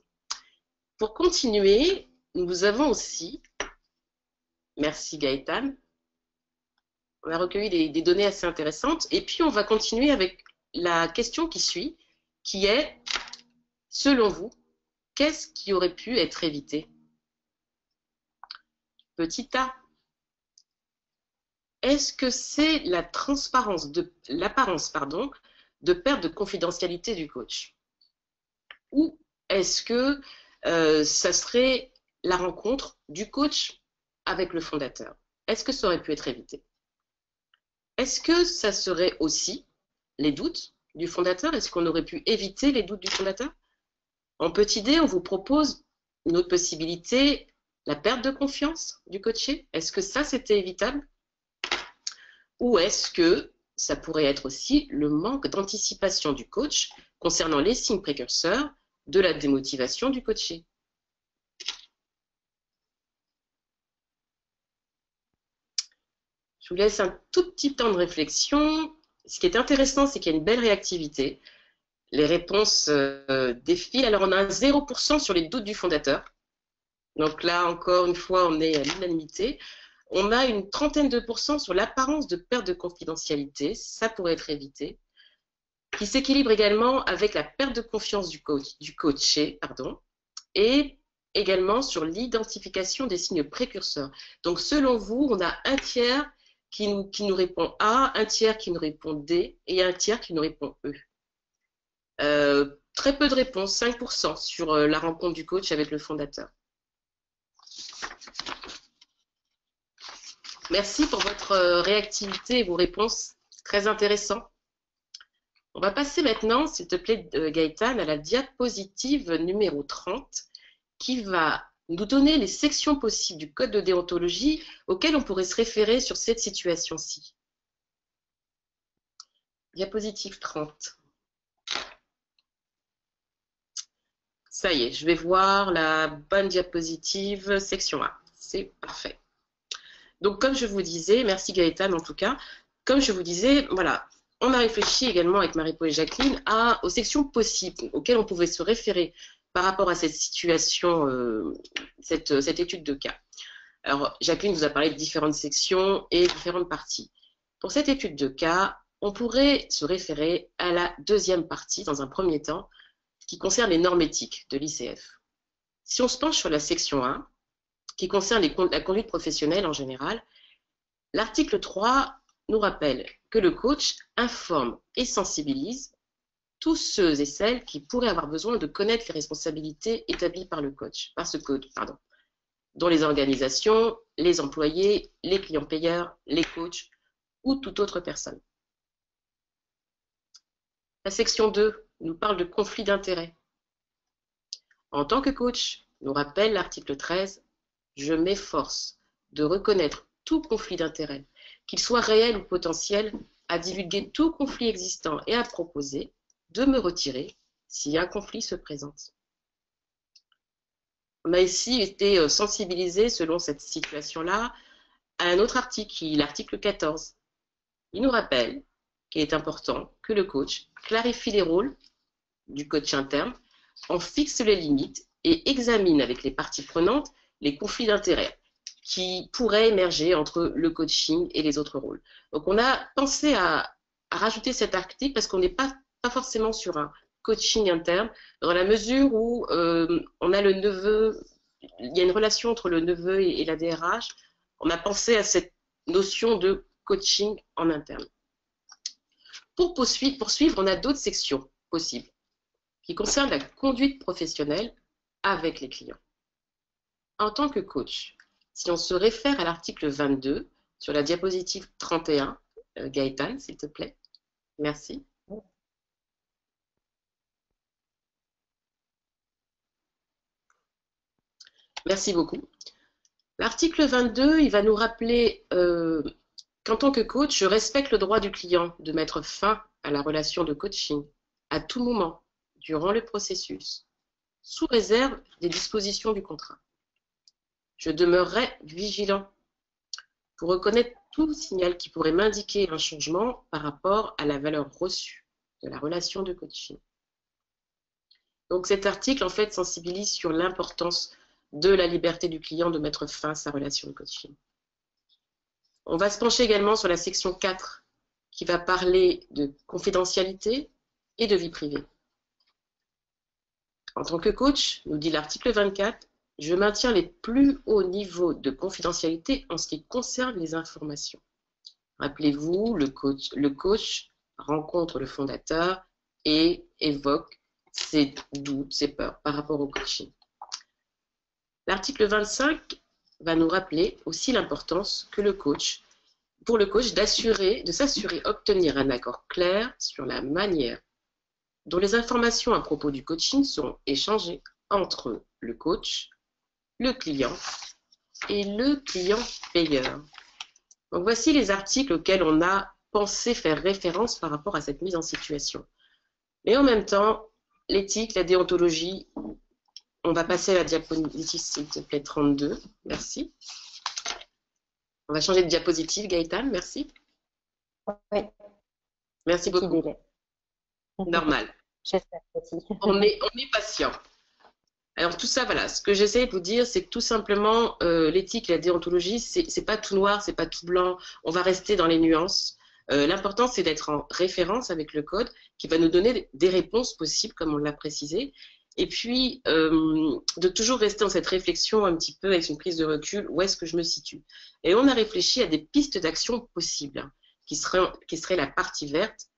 Pour continuer, nous avons aussi, merci Gaëtan, on a recueilli des données assez intéressantes, et puis on va continuer avec la question qui suit, qui est, selon vous, qu'est-ce qui aurait pu être évité? Petit a, est-ce que c'est l'apparence de perte de confidentialité du coach? Ou est-ce que ça serait la rencontre du coach avec le fondateur? Est-ce que ça aurait pu être évité? Est-ce que ça serait aussi les doutes du fondateur? Est-ce qu'on aurait pu éviter les doutes du fondateur? En petit d, on vous propose une autre possibilité, la perte de confiance du coaché. Est-ce que ça, c'était évitable? Ou est-ce que ça pourrait être aussi le manque d'anticipation du coach concernant les signes précurseurs de la démotivation du coaché? Je vous laisse un tout petit temps de réflexion. Ce qui est intéressant, c'est qu'il y a une belle réactivité. Les réponses défilent. Alors, on a un 0% sur les doutes du fondateur. Donc là, encore une fois, on est à l'unanimité. On a une trentaine de pourcents sur l'apparence de perte de confidentialité. Ça pourrait être évité. Qui s'équilibre également avec la perte de confiance du coaché, et également sur l'identification des signes précurseurs. Donc, selon vous, on a un tiers qui nous répond A, un tiers qui nous répond D et un tiers qui nous répond E. Très peu de réponses, 5% sur la rencontre du coach avec le fondateur. Merci pour votre réactivité et vos réponses, c'est très intéressant. On va passer maintenant, s'il te plaît, Gaëtan, à la diapositive numéro 30, qui va nous donner les sections possibles du code de déontologie auxquelles on pourrait se référer sur cette situation-ci. Diapositive 30. Ça y est, je vais voir la bonne diapositive, section 1. C'est parfait. Donc, comme je vous disais, merci Gaëtan en tout cas, comme je vous disais, voilà, on a réfléchi également avec Marie-Paul et Jacqueline aux sections possibles auxquelles on pouvait se référer par rapport à cette situation, cette étude de cas. Alors, Jacqueline vous a parlé de différentes sections et différentes parties. Pour cette étude de cas, on pourrait se référer à la deuxième partie, dans un premier temps, qui concerne les normes éthiques de l'ICF. Si on se penche sur la section 1, qui concerne la conduite professionnelle en général, l'article 3 nous rappelle que le coach informe et sensibilise tous ceux et celles qui pourraient avoir besoin de connaître les responsabilités établies par ce coach, dont les organisations, les employés, les clients payeurs, les coachs ou toute autre personne. La section 2 nous parle de conflit d'intérêts. En tant que coach, nous rappelle l'article 13, je m'efforce de reconnaître tout conflit d'intérêts, qu'il soit réel ou potentiel, à divulguer tout conflit existant et à proposer de me retirer si un conflit se présente. On a ici été sensibilisé, selon cette situation-là, à un autre article, l'article 14. Il nous rappelle qu'il est important que le coach clarifie les rôles du coach interne, en fixe les limites et examine avec les parties prenantes les conflits d'intérêts qui pourraient émerger entre le coaching et les autres rôles. Donc on a pensé à rajouter cet article parce qu'on n'est pas forcément sur un coaching interne, dans la mesure où on a le neveu, il y a une relation entre le neveu et la DRH, on a pensé à cette notion de coaching en interne. Pour poursuivre, on a d'autres sections possibles qui concernent la conduite professionnelle avec les clients. En tant que coach, si on se réfère à l'article 22 sur la diapositive 31, Gaëtan, s'il te plaît. Merci. Merci beaucoup. L'article 22, il va nous rappeler qu'en tant que coach, je respecte le droit du client de mettre fin à la relation de coaching à tout moment durant le processus, sous réserve des dispositions du contrat. Je demeurerai vigilant pour reconnaître tout signal qui pourrait m'indiquer un changement par rapport à la valeur reçue de la relation de coaching. Donc cet article, en fait, sensibilise sur l'importance de la liberté du client de mettre fin à sa relation de coaching. On va se pencher également sur la section 4 qui va parler de confidentialité et de vie privée. En tant que coach, nous dit l'article 24, je maintiens les plus hauts niveaux de confidentialité en ce qui concerne les informations. Rappelez-vous, le coach rencontre le fondateur et évoque ses doutes, ses peurs par rapport au coaching. L'article 25 va nous rappeler aussi l'importance que pour le coach de s'assurer obtenir un accord clair sur la manière dont les informations à propos du coaching seront échangées entre le coach, le client et le client payeur. Donc voici les articles auxquels on a pensé faire référence par rapport à cette mise en situation. Mais en même temps, l'éthique, la déontologie, on va passer à la diapositive, s'il te plaît, 32. Merci. On va changer de diapositive, Gaëtan, merci. Oui. Merci beaucoup. Normal. On est patient. Alors tout ça, voilà, ce que j'essaie de vous dire, c'est que tout simplement, l'éthique et la déontologie, c'est pas tout noir, c'est pas tout blanc, on va rester dans les nuances. L'important, c'est d'être en référence avec le code qui va nous donner des réponses possibles, comme on l'a précisé, et puis de toujours rester dans cette réflexion un petit peu avec une prise de recul, où est-ce que je me situe. Et on a réfléchi à des pistes d'action possibles, qui seraient la partie verte.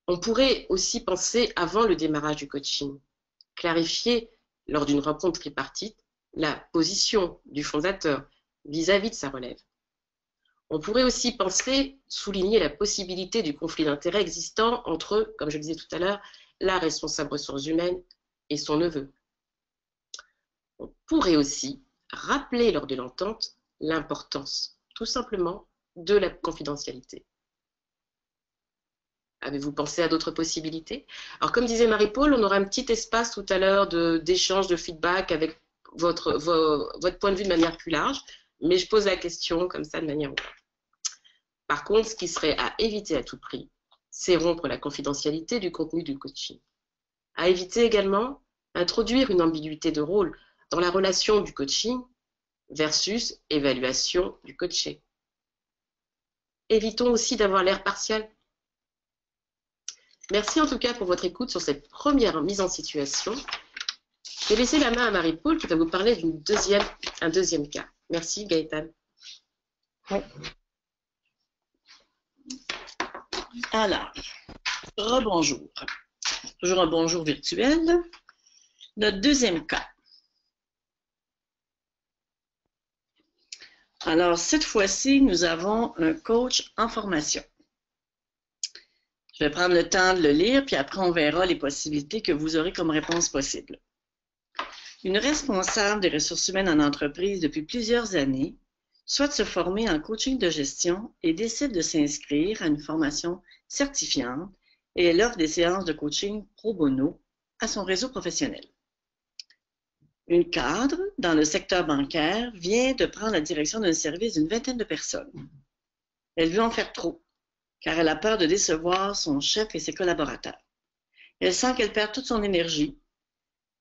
On pourrait aussi penser avant le démarrage du coaching, clarifier lors d'une rencontre tripartite la position du fondateur vis-à-vis de sa relève. On pourrait aussi souligner la possibilité du conflit d'intérêts existant entre, comme je le disais tout à l'heure, la responsable ressources humaines et son neveu. On pourrait aussi rappeler lors de l'entente l'importance, tout simplement, de la confidentialité. Avez-vous pensé à d'autres possibilités? Alors, comme disait Marie-Paul, on aura un petit espace tout à l'heure d'échange, de feedback avec votre point de vue de manière plus large, mais je pose la question comme ça de manière ouverte. Par contre, ce qui serait à éviter à tout prix, c'est rompre la confidentialité du contenu du coaching. À éviter également, introduire une ambiguïté de rôle dans la relation du coaching versus évaluation du coaché. Évitons aussi d'avoir l'air partial. Merci en tout cas pour votre écoute sur cette première mise en situation. Je vais laisser la main à Marie-Paul qui va vous parler un deuxième cas. Merci Gaëtan. Oui. Alors, rebonjour. Toujours un bonjour virtuel. Notre deuxième cas. Alors, cette fois-ci, nous avons un coach en formation. Je vais prendre le temps de le lire, puis après, on verra les possibilités que vous aurez comme réponse possible. Une responsable des ressources humaines en entreprise depuis plusieurs années souhaite se former en coaching de gestion et décide de s'inscrire à une formation certifiante et elle offre des séances de coaching pro bono à son réseau professionnel. Une cadre dans le secteur bancaire vient de prendre la direction d'un service d'une vingtaine de personnes. Elle veut en faire trop, car elle a peur de décevoir son chef et ses collaborateurs. Elle sent qu'elle perd toute son énergie,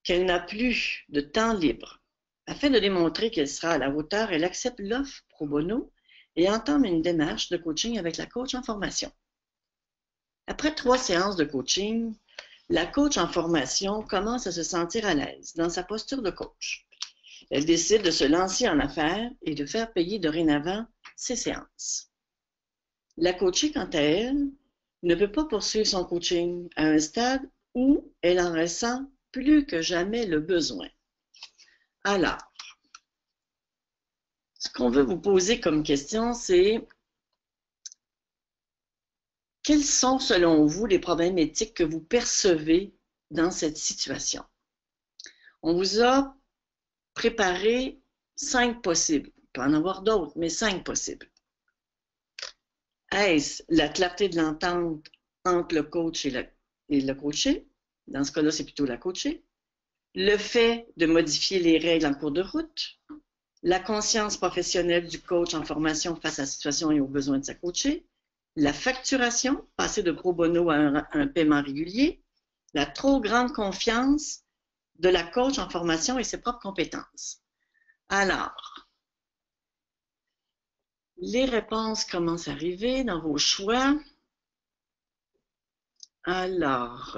qu'elle n'a plus de temps libre. Afin de démontrer qu'elle sera à la hauteur, elle accepte l'offre pro bono et entame une démarche de coaching avec la coach en formation. Après 3 séances de coaching, la coach en formation commence à se sentir à l'aise dans sa posture de coach. Elle décide de se lancer en affaires et de faire payer dorénavant ses séances. La coachée, quant à elle, ne peut pas poursuivre son coaching à un stade où elle en ressent plus que jamais le besoin. Alors, ce qu'on veut vous poser comme question, c'est quels sont, selon vous, les problèmes éthiques que vous percevez dans cette situation? On vous a préparé 5 possibles. Il peut en avoir d'autres, mais 5 possibles. Est-ce la clarté de l'entente entre le coach et le coaché? Dans ce cas-là, c'est plutôt la coachée. Le fait de modifier les règles en cours de route. La conscience professionnelle du coach en formation face à la situation et aux besoins de sa coachée. La facturation, passer de pro bono à un paiement régulier. La trop grande confiance de la coach en formation et ses propres compétences. Alors, les réponses commencent à arriver dans vos choix. Alors,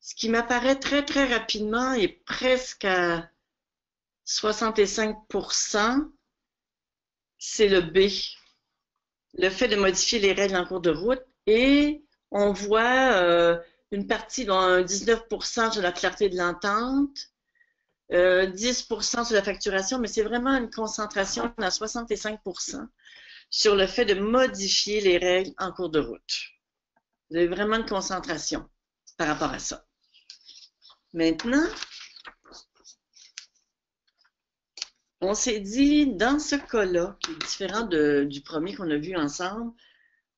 ce qui m'apparaît très, très rapidement est presque à 65%, c'est le B, le fait de modifier les règles en cours de route. Et on voit une partie, dont 19% sur la clarté de l'entente, 10% sur la facturation, mais c'est vraiment une concentration à 65% sur le fait de modifier les règles en cours de route. Vous avez vraiment une concentration par rapport à ça. Maintenant, on s'est dit, dans ce cas-là, qui est différent du premier qu'on a vu ensemble,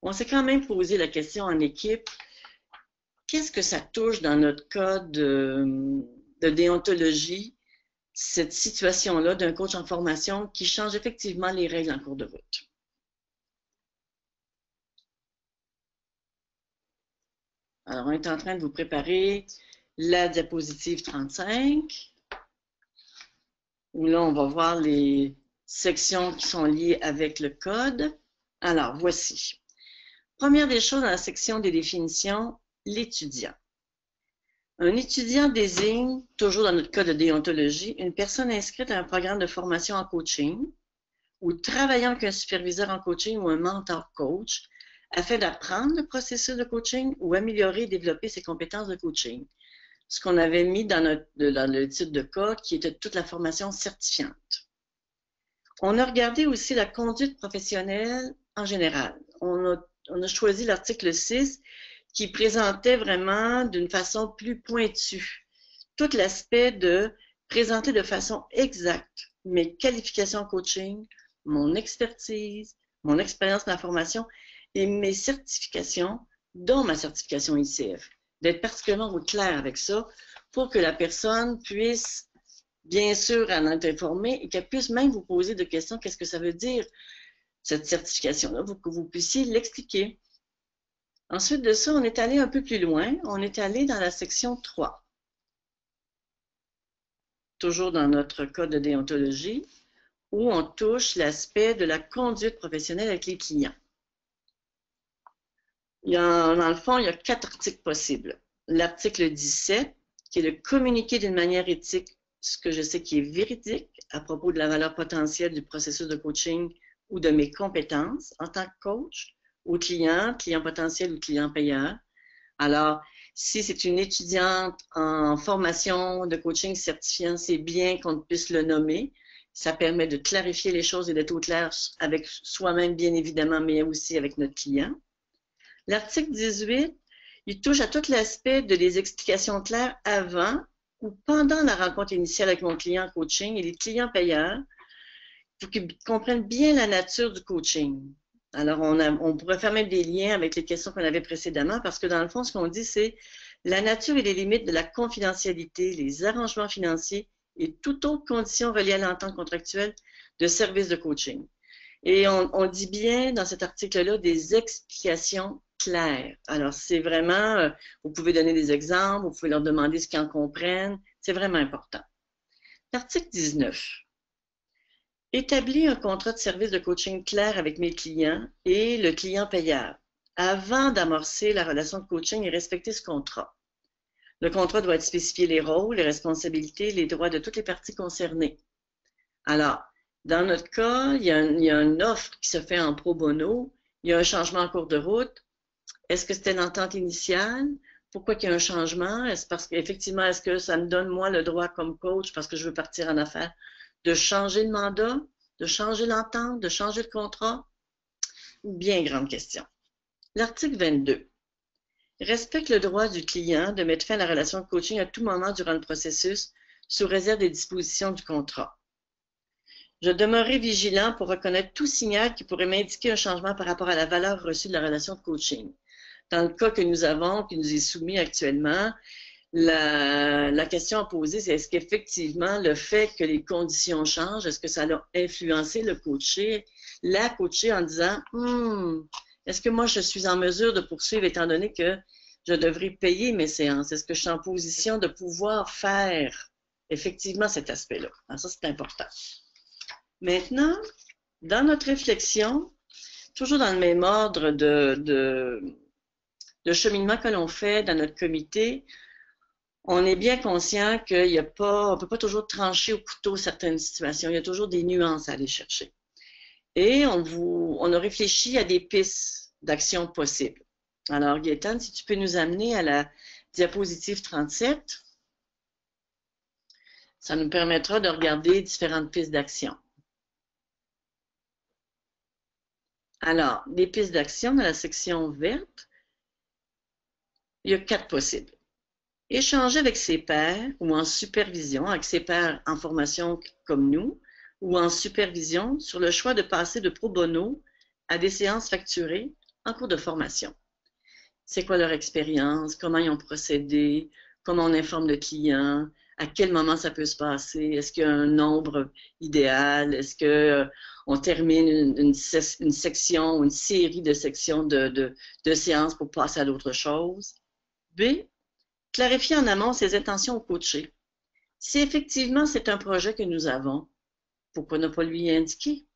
on s'est quand même posé la question en équipe, qu'est-ce que ça touche dans notre cas de déontologie, cette situation-là d'un coach en formation qui change effectivement les règles en cours de route? Alors, on est en train de vous préparer la diapositive 35, où là, on va voir les sections qui sont liées avec le code. Alors, voici. Première des choses dans la section des définitions, l'étudiant. Un étudiant désigne, toujours dans notre code de déontologie, une personne inscrite à un programme de formation en coaching ou travaillant avec un superviseur en coaching ou un mentor coach afin d'apprendre le processus de coaching ou améliorer et développer ses compétences de coaching. Ce qu'on avait mis dans le titre de cas, qui était toute la formation certifiante. On a regardé aussi la conduite professionnelle en général. On a choisi l'article 6 qui présentait vraiment d'une façon plus pointue tout l'aspect de présenter de façon exacte mes qualifications en coaching, mon expertise, mon expérience dans la formation et mes certifications, dont ma certification ICF. D'être particulièrement au clair avec ça pour que la personne puisse, bien sûr, en être informée et qu'elle puisse même vous poser des questions. Qu'est-ce que ça veut dire, cette certification-là, pour que vous puissiez l'expliquer. Ensuite de ça, on est allé un peu plus loin. On est allé dans la section 3. Toujours dans notre code de déontologie, où on touche l'aspect de la conduite professionnelle avec les clients. Dans le fond, il y a 4 articles possibles. L'article 17, qui est de communiquer d'une manière éthique ce que je sais qui est véridique à propos de la valeur potentielle du processus de coaching ou de mes compétences en tant que coach aux clients, clients potentiels ou clients payeurs. Alors, si c'est une étudiante en formation de coaching certifiant, c'est bien qu'on puisse le nommer. Ça permet de clarifier les choses et d'être au clair avec soi-même, bien évidemment, mais aussi avec notre client. L'article 18, il touche à tout l'aspect de les explications claires avant ou pendant la rencontre initiale avec mon client en coaching et les clients payeurs pour qu'ils comprennent bien la nature du coaching. Alors, on pourrait faire même des liens avec les questions qu'on avait précédemment parce que dans le fond, ce qu'on dit, c'est la nature et les limites de la confidentialité, les arrangements financiers et toute autre condition reliée à l'entente contractuelle de service de coaching. Et on dit bien dans cet article-là des explications claires. Alors, c'est vraiment, vous pouvez donner des exemples, vous pouvez leur demander ce qu'ils en comprennent. C'est vraiment important. L'article 19. Établir un contrat de service de coaching clair avec mes clients et le client payeur avant d'amorcer la relation de coaching et respecter ce contrat. Le contrat doit spécifier les rôles, les responsabilités, les droits de toutes les parties concernées. Alors, dans notre cas, il y a une offre qui se fait en pro bono, il y a un changement en cours de route. Est-ce que c'était l'entente initiale? Pourquoi il y a un changement? Est-ce parce qu'effectivement, est-ce que ça me donne moi le droit comme coach, parce que je veux partir en affaires, de changer le mandat, de changer l'entente, de changer le contrat? Bien grande question. L'article 22. Respecte le droit du client de mettre fin à la relation de coaching à tout moment durant le processus, sous réserve des dispositions du contrat. Je demeurerai vigilant pour reconnaître tout signal qui pourrait m'indiquer un changement par rapport à la valeur reçue de la relation de coaching. Dans le cas que nous avons, qui nous est soumis actuellement, la question à poser, c'est est-ce qu'effectivement le fait que les conditions changent, est-ce que ça a influencé le coaché, la coachée en disant est-ce que moi je suis en mesure de poursuivre étant donné que je devrais payer mes séances? Est-ce que je suis en position de pouvoir faire effectivement cet aspect-là? Alors ça, c'est important. Maintenant, dans notre réflexion, toujours dans le même ordre de cheminement que l'on fait dans notre comité, on est bien conscient qu'on ne peut pas toujours trancher au couteau certaines situations. Il y a toujours des nuances à aller chercher. Et on a réfléchi à des pistes d'action possibles. Alors, Gaëtane, si tu peux nous amener à la diapositive 37, ça nous permettra de regarder différentes pistes d'action. Alors, des pistes d'action dans la section verte, il y a 4 possibles. Échanger avec ses pairs ou en supervision, avec ses pairs en formation comme nous, ou en supervision sur le choix de passer de pro bono à des séances facturées en cours de formation. C'est quoi leur expérience, comment ils ont procédé, comment on informe le client, à quel moment ça peut se passer, est-ce qu'il y a un nombre idéal, est-ce qu'on termine une section ou une série de sections de séances pour passer à d'autres choses. B, clarifier en amont ses intentions au coaché. Si effectivement c'est un projet que nous avons, pourquoi ne pas lui indiquer?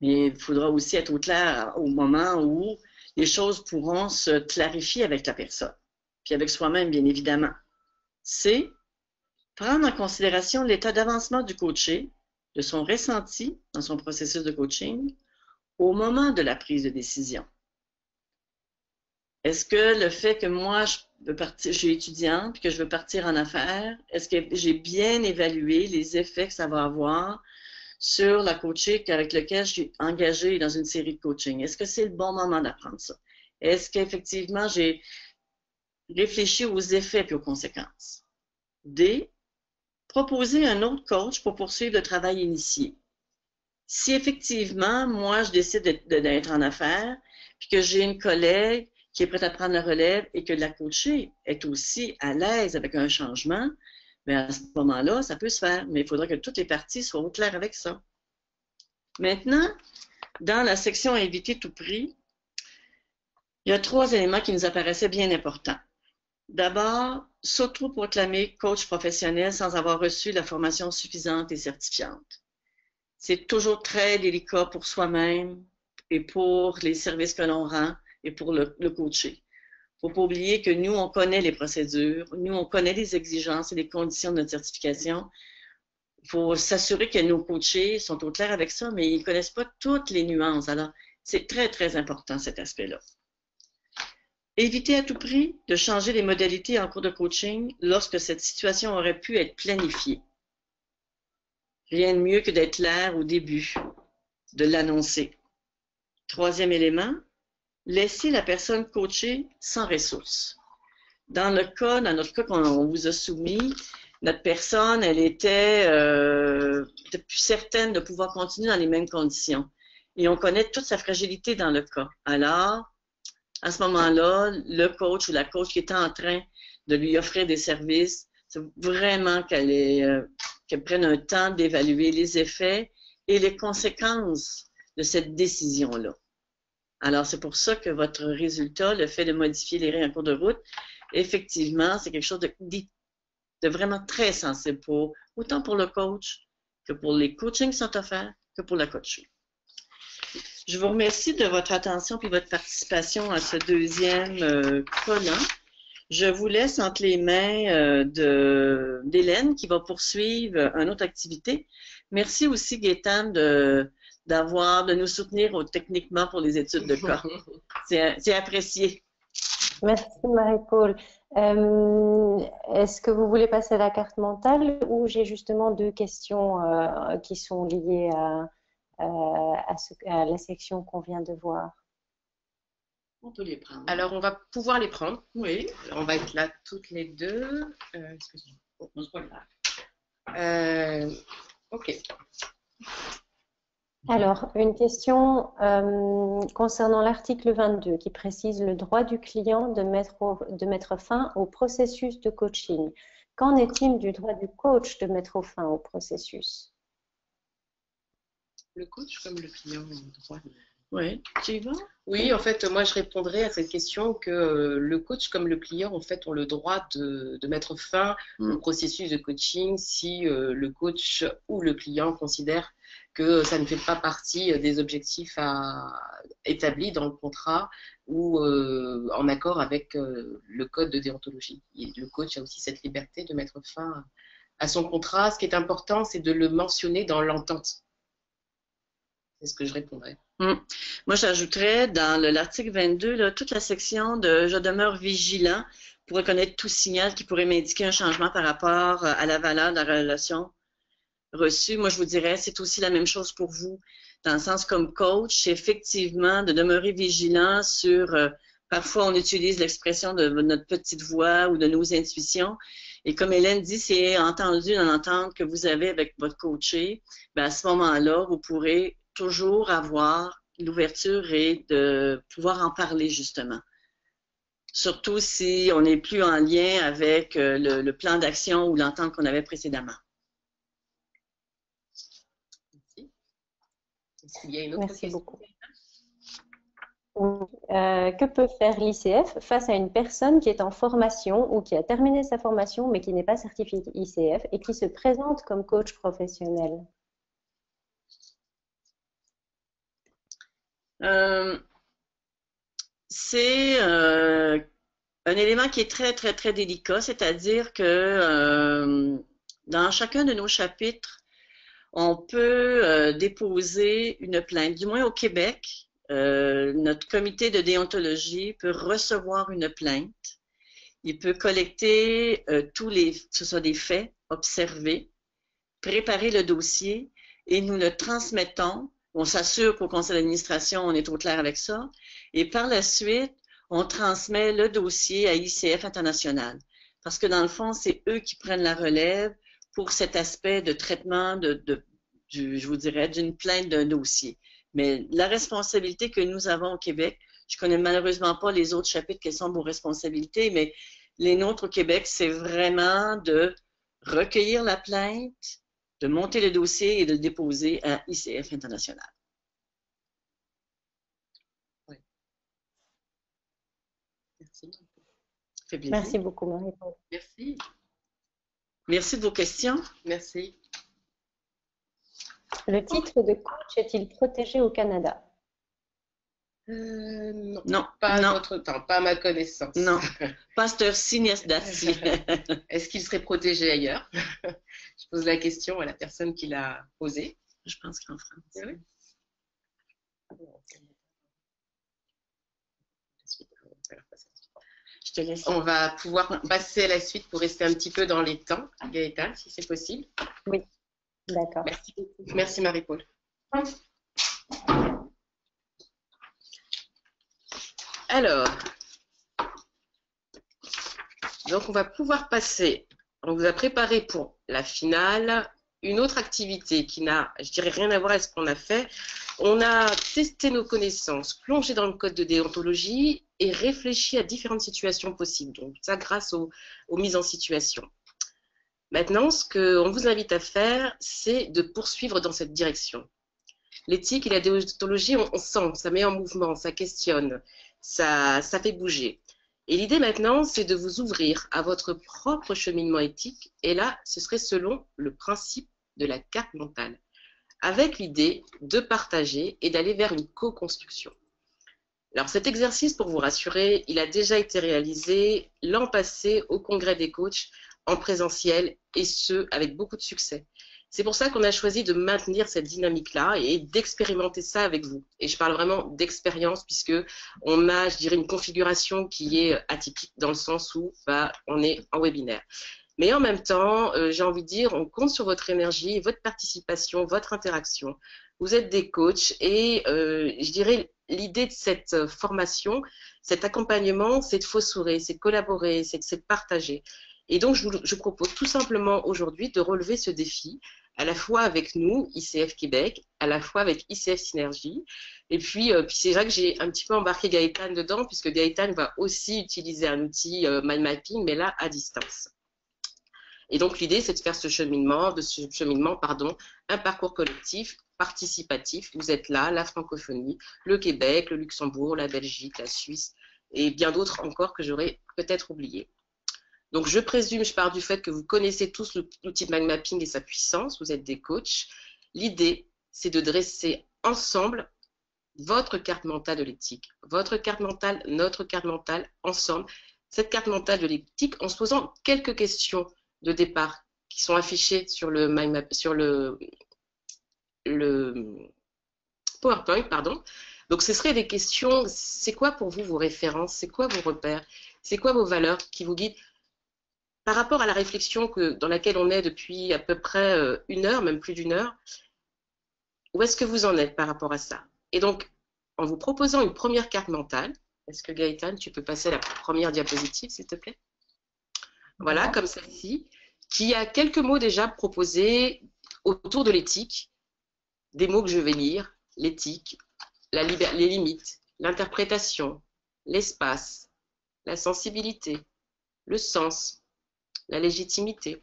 Mais il faudra aussi être au clair au moment où les choses pourront se clarifier avec la personne, puis avec soi-même, bien évidemment. C, prendre en considération l'état d'avancement du coaché, de son ressenti dans son processus de coaching, au moment de la prise de décision. Est-ce que le fait que moi, je suis étudiante puis que je veux partir en affaires, est-ce que j'ai bien évalué les effets que ça va avoir sur la coachée avec laquelle je suis engagée dans une série de coaching? Est-ce que c'est le bon moment d'apprendre ça? Est-ce qu'effectivement, j'ai réfléchi aux effets et aux conséquences? D, proposer un autre coach pour poursuivre le travail initié. Si effectivement, moi, je décide d'être en affaires, puis que j'ai une collègue qui est prête à prendre la relève et que la coachée est aussi à l'aise avec un changement, bien à ce moment-là, ça peut se faire, mais il faudra que toutes les parties soient au clair avec ça. Maintenant, dans la section « Éviter tout prix », il y a 3 éléments qui nous apparaissaient bien importants. D'abord, s'auto-proclamer coach professionnel sans avoir reçu la formation suffisante et certifiante. C'est toujours très délicat pour soi-même et pour les services que l'on rend et pour le coacher. Il ne faut pas oublier que nous, on connaît les procédures, nous, on connaît les exigences et les conditions de notre certification. Il faut s'assurer que nos coachés sont au clair avec ça, mais ils ne connaissent pas toutes les nuances. Alors, c'est très, très important cet aspect-là. Éviter à tout prix de changer les modalités en cours de coaching lorsque cette situation aurait pu être planifiée. Rien de mieux que d'être clair au début, de l'annoncer. 3e élément, laisser la personne coachée sans ressources. Dans notre cas qu'on vous a soumis, notre personne, elle était plus certaine de pouvoir continuer dans les mêmes conditions. Et on connaît toute sa fragilité dans le cas. Alors, à ce moment-là, le coach ou la coach qui est en train de lui offrir des services, c'est vraiment qu'elle prenne un temps d'évaluer les effets et les conséquences de cette décision-là. Alors, c'est pour ça que votre résultat, le fait de modifier les règles en cours de route, effectivement, c'est quelque chose de vraiment très sensible autant pour le coach que pour les coachings qui sont offerts que pour la coachée. Je vous remercie de votre attention et votre participation à ce 2e collant. Je vous laisse entre les mains d'Hélène qui va poursuivre une autre activité. Merci aussi, Gaëtane, de nous soutenir techniquement pour les études de cas. C'est apprécié. Merci Marie-Paul. Est-ce que vous voulez passer à la carte mentale ou j'ai justement 2 questions qui sont liées à la section qu'on vient de voir? On peut les prendre. Alors, on va pouvoir les prendre. Oui. Alors, on va être là toutes les deux. Excusez-moi. Non, c'est pas grave. OK. Alors, une question concernant l'article 22 qui précise le droit du client de mettre fin au processus de coaching. Qu'en est-il du droit du coach de mettre fin au processus? Le coach comme le client ont le droit de... Oui, tu y vas? Oui, en fait, moi, je répondrais à cette question que le coach comme le client, en fait, ont le droit de mettre fin au processus de coaching si le coach ou le client considère que ça ne fait pas partie des objectifs établis dans le contrat ou en accord avec le code de déontologie. Et le coach a aussi cette liberté de mettre fin à son contrat. Ce qui est important, c'est de le mentionner dans l'entente. C'est ce que je répondrais. Moi, j'ajouterais dans l'article 22, là, toute la section de « Je demeure vigilant » pour reconnaître tout signal qui pourrait m'indiquer un changement par rapport à la valeur de la relation reçue. Moi, je vous dirais, c'est aussi la même chose pour vous. Dans le sens comme coach, c'est effectivement de demeurer vigilant sur, parfois on utilise l'expression de notre petite voix ou de nos intuitions. Et comme Hélène dit, c'est entendu dans l'entente que vous avez avec votre coaché, ben à ce moment-là, vous pourrez toujours avoir l'ouverture et de pouvoir en parler justement. Surtout si on n'est plus en lien avec le plan d'action ou l'entente qu'on avait précédemment. Merci. Est-ce qu'il y a une autre question? Beaucoup. Que peut faire l'ICF face à une personne qui est en formation ou qui a terminé sa formation mais qui n'est pas certifiée ICF et qui se présente comme coach professionnel? C'est un élément qui est très, très, très délicat, c'est-à-dire que dans chacun de nos chapitres, on peut déposer une plainte. Du moins au Québec, notre comité de déontologie peut recevoir une plainte. Il peut collecter ce sont des faits observés, préparer le dossier et nous le transmettons. On s'assure qu'au conseil d'administration, on est au clair avec ça. Et par la suite, on transmet le dossier à ICF International. Parce que dans le fond, c'est eux qui prennent la relève pour cet aspect de traitement, je vous dirais, d'une plainte d'un dossier. Mais la responsabilité que nous avons au Québec, je connais malheureusement pas les autres chapitres quelles sont vos responsabilités, mais les nôtres au Québec, c'est vraiment de recueillir la plainte, de monter le dossier et de le déposer à ICF International. Oui. Merci. Merci beaucoup, Marie-Paul. Merci. Merci de vos questions. Merci. Le titre de coach est-il protégé au Canada? Non, non, pas à non. notre temps, pas à ma connaissance. Non, pasteur Signès Dassi. Est-ce qu'il serait protégé ailleurs? Je pose la question à la personne qui l'a posée. Je pense qu'en France. Oui. Je te laisse. On va pouvoir passer à la suite pour rester un petit peu dans les temps, Gaëtane, si c'est possible. Oui, d'accord. Merci beaucoup. Merci Marie-Paul. Alors, donc on va pouvoir passer, on vous a préparé pour la finale une autre activité qui n'a, je dirais, rien à voir avec ce qu'on a fait. On a testé nos connaissances, plongé dans le code de déontologie et réfléchi à différentes situations possibles. Donc ça grâce aux mises en situation. Maintenant, ce qu'on vous invite à faire, c'est de poursuivre dans cette direction. L'éthique et la déontologie, on sent, ça met en mouvement, ça questionne, ça fait bouger. Et l'idée maintenant, c'est de vous ouvrir à votre propre cheminement éthique. Et là, ce serait selon le principe de la carte mentale, avec l'idée de partager et d'aller vers une co-construction. Alors cet exercice, pour vous rassurer, il a déjà été réalisé l'an passé au Congrès des coachs en présentiel, et ce, avec beaucoup de succès. C'est pour ça qu'on a choisi de maintenir cette dynamique-là et d'expérimenter ça avec vous. Et je parle vraiment d'expérience puisque on a, je dirais, une configuration qui est atypique dans le sens où on est en webinaire. Mais en même temps, j'ai envie de dire, on compte sur votre énergie, votre participation, votre interaction. Vous êtes des coachs et je dirais, l'idée de cette formation, cet accompagnement, c'est de fossorer, c'est de collaborer, c'est de partager. Et donc, je propose tout simplement aujourd'hui de relever ce défi, à la fois avec nous, ICF Québec, à la fois avec ICF Synergie. Et puis c'est vrai que j'ai un petit peu embarqué Gaëtane dedans, puisque Gaëtane va aussi utiliser un outil mind mapping, mais là, à distance. Et donc, l'idée, c'est de faire un parcours collectif participatif. Vous êtes là, la francophonie, le Québec, le Luxembourg, la Belgique, la Suisse et bien d'autres encore que j'aurais peut-être oublié. Donc, je présume, je pars du fait que vous connaissez tous l'outil mind mapping et sa puissance, vous êtes des coachs. L'idée, c'est de dresser ensemble votre carte mentale de l'éthique, votre carte mentale, notre carte mentale, ensemble. Cette carte mentale de l'éthique en se posant quelques questions de départ qui sont affichées sur le mind map, sur le PowerPoint, pardon. Donc, ce seraient des questions, c'est quoi pour vous vos références, c'est quoi vos repères, c'est quoi vos valeurs qui vous guident par rapport à la réflexion dans laquelle on est depuis à peu près 1 heure, même plus d'1 heure. Où est-ce que vous en êtes par rapport à ça? Et donc, en vous proposant une première carte mentale, est-ce que Gaëtan, tu peux passer à la première diapositive, s'il te plaît? Voilà, comme celle-ci, qui a quelques mots déjà proposés autour de l'éthique, des mots que je vais lire, l'éthique, les limites, l'interprétation, l'espace, la sensibilité, le sens, la légitimité.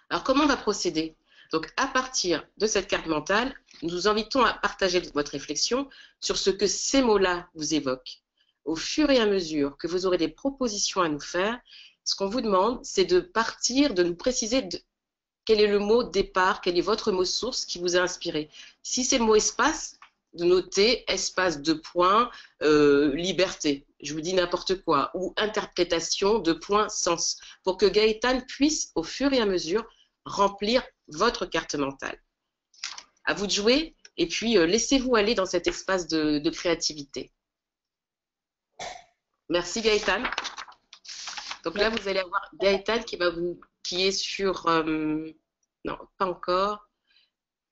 Alors, comment on va procéder? Donc, à partir de cette carte mentale, nous vous invitons à partager votre réflexion sur ce que ces mots-là vous évoquent. Au fur et à mesure que vous aurez des propositions à nous faire, ce qu'on vous demande, c'est de partir, de nous préciser quel est le mot départ, quel est votre mot source qui vous a inspiré. Si c'est le mot espace, de noter espace de points, liberté, je vous dis n'importe quoi, ou interprétation de points sens, pour que Gaëtan puisse, au fur et à mesure, remplir votre carte mentale. À vous de jouer, et puis laissez-vous aller dans cet espace de créativité. Merci Gaëtan. Donc là, vous allez avoir Gaëtan qui est sur... non, pas encore.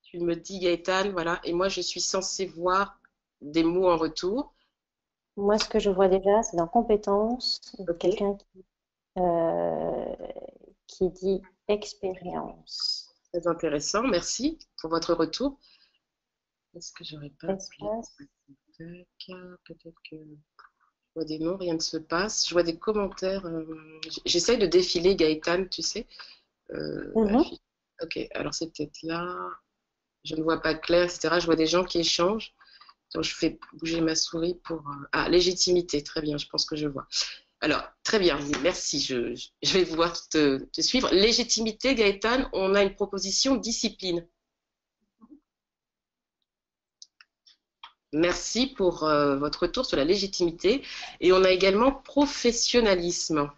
Tu me dis Gaëtan, voilà. Et moi, je suis censée voir des mots en retour. Moi, ce que je vois déjà, c'est dans compétences, quelqu'un qui dit expérience. Très intéressant, merci pour votre retour. Est-ce que j'aurais pas... Peut-être que... Je vois des noms, rien ne se passe. Je vois des commentaires. J'essaye de défiler Gaëtan, tu sais. Ok, alors c'est peut-être là. Je ne vois pas clair, etc. Je vois des gens qui échangent. Donc, je fais bouger ma souris pour... Ah, légitimité, très bien, je pense que je vois. Alors, très bien, merci, je vais pouvoir te suivre. Légitimité, Gaëtan, on a une proposition discipline. Merci pour votre retour sur la légitimité. Et on a également professionnalisme.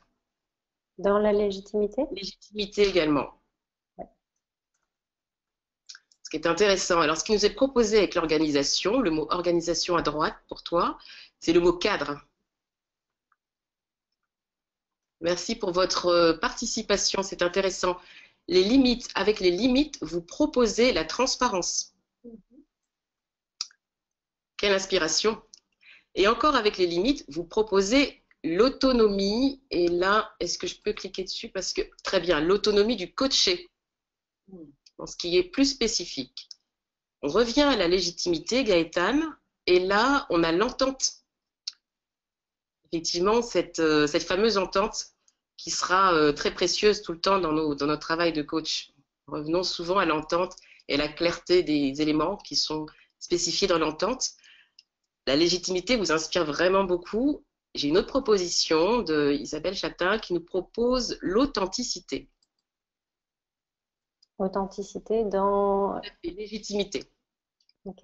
Dans la légitimité? Légitimité également. Ce qui est intéressant. Alors, ce qui nous est proposé avec l'organisation, le mot organisation à droite pour toi, c'est le mot cadre. Merci pour votre participation, c'est intéressant. Les limites, avec les limites, vous proposez la transparence. Quelle inspiration. Et encore avec les limites, vous proposez l'autonomie. Et là, est-ce que je peux cliquer dessus? Parce que, très bien, l'autonomie du coaché, dans ce qui est plus spécifique. On revient à la légitimité, Gaëtan, et là, on a l'entente. Effectivement, cette fameuse entente qui sera très précieuse tout le temps dans notre travail de coach. Revenons souvent à l'entente et à la clarté des éléments qui sont spécifiés dans l'entente. La légitimité vous inspire vraiment beaucoup. J'ai une autre proposition de Isabelle Chatin qui nous propose l'authenticité. Authenticité dans... Légitimité. Ok.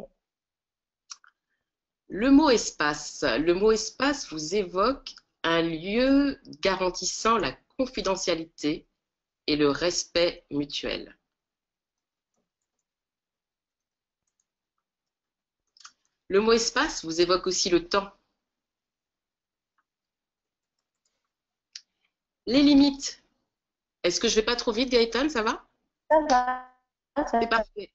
Le mot espace. Le mot espace vous évoque un lieu garantissant la confidentialité et le respect mutuel. Le mot espace vous évoque aussi le temps. Les limites. Est-ce que je ne vais pas trop vite, Gaëtan, ça va? Ça va. C'est parfait.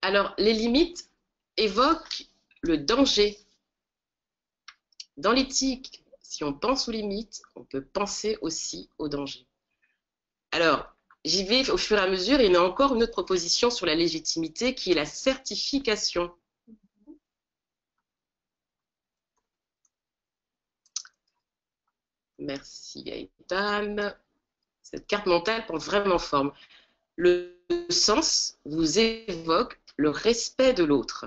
Alors, les limites évoquent le danger. Dans l'éthique, si on pense aux limites, on peut penser aussi au danger. Alors, j'y vais au fur et à mesure. Il y a encore une autre proposition sur la légitimité qui est la certification. Merci Gaëtan. Cette carte mentale prend vraiment forme. Le sens vous évoque le respect de l'autre.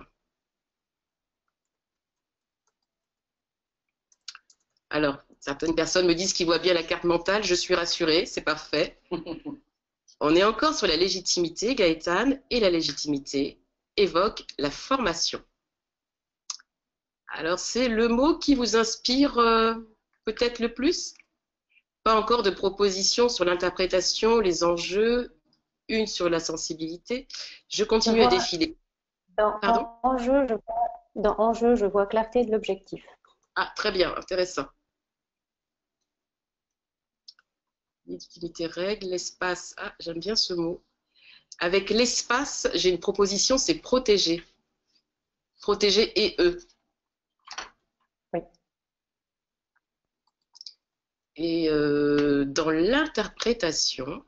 Alors, certaines personnes me disent qu'ils voient bien la carte mentale. Je suis rassurée, c'est parfait. On est encore sur la légitimité, Gaëtan, et la légitimité évoque la formation. Alors, c'est le mot qui vous inspire peut-être le plus? Pas encore de propositions sur l'interprétation, les enjeux, une sur la sensibilité. Je continue à défiler. Pardon? Dans enjeu, je vois clarté de l'objectif. Ah, très bien, intéressant. Légitimité, règle, l'espace. Ah, j'aime bien ce mot. Avec l'espace, j'ai une proposition, c'est protéger. Protéger et eux. Oui. Et dans l'interprétation,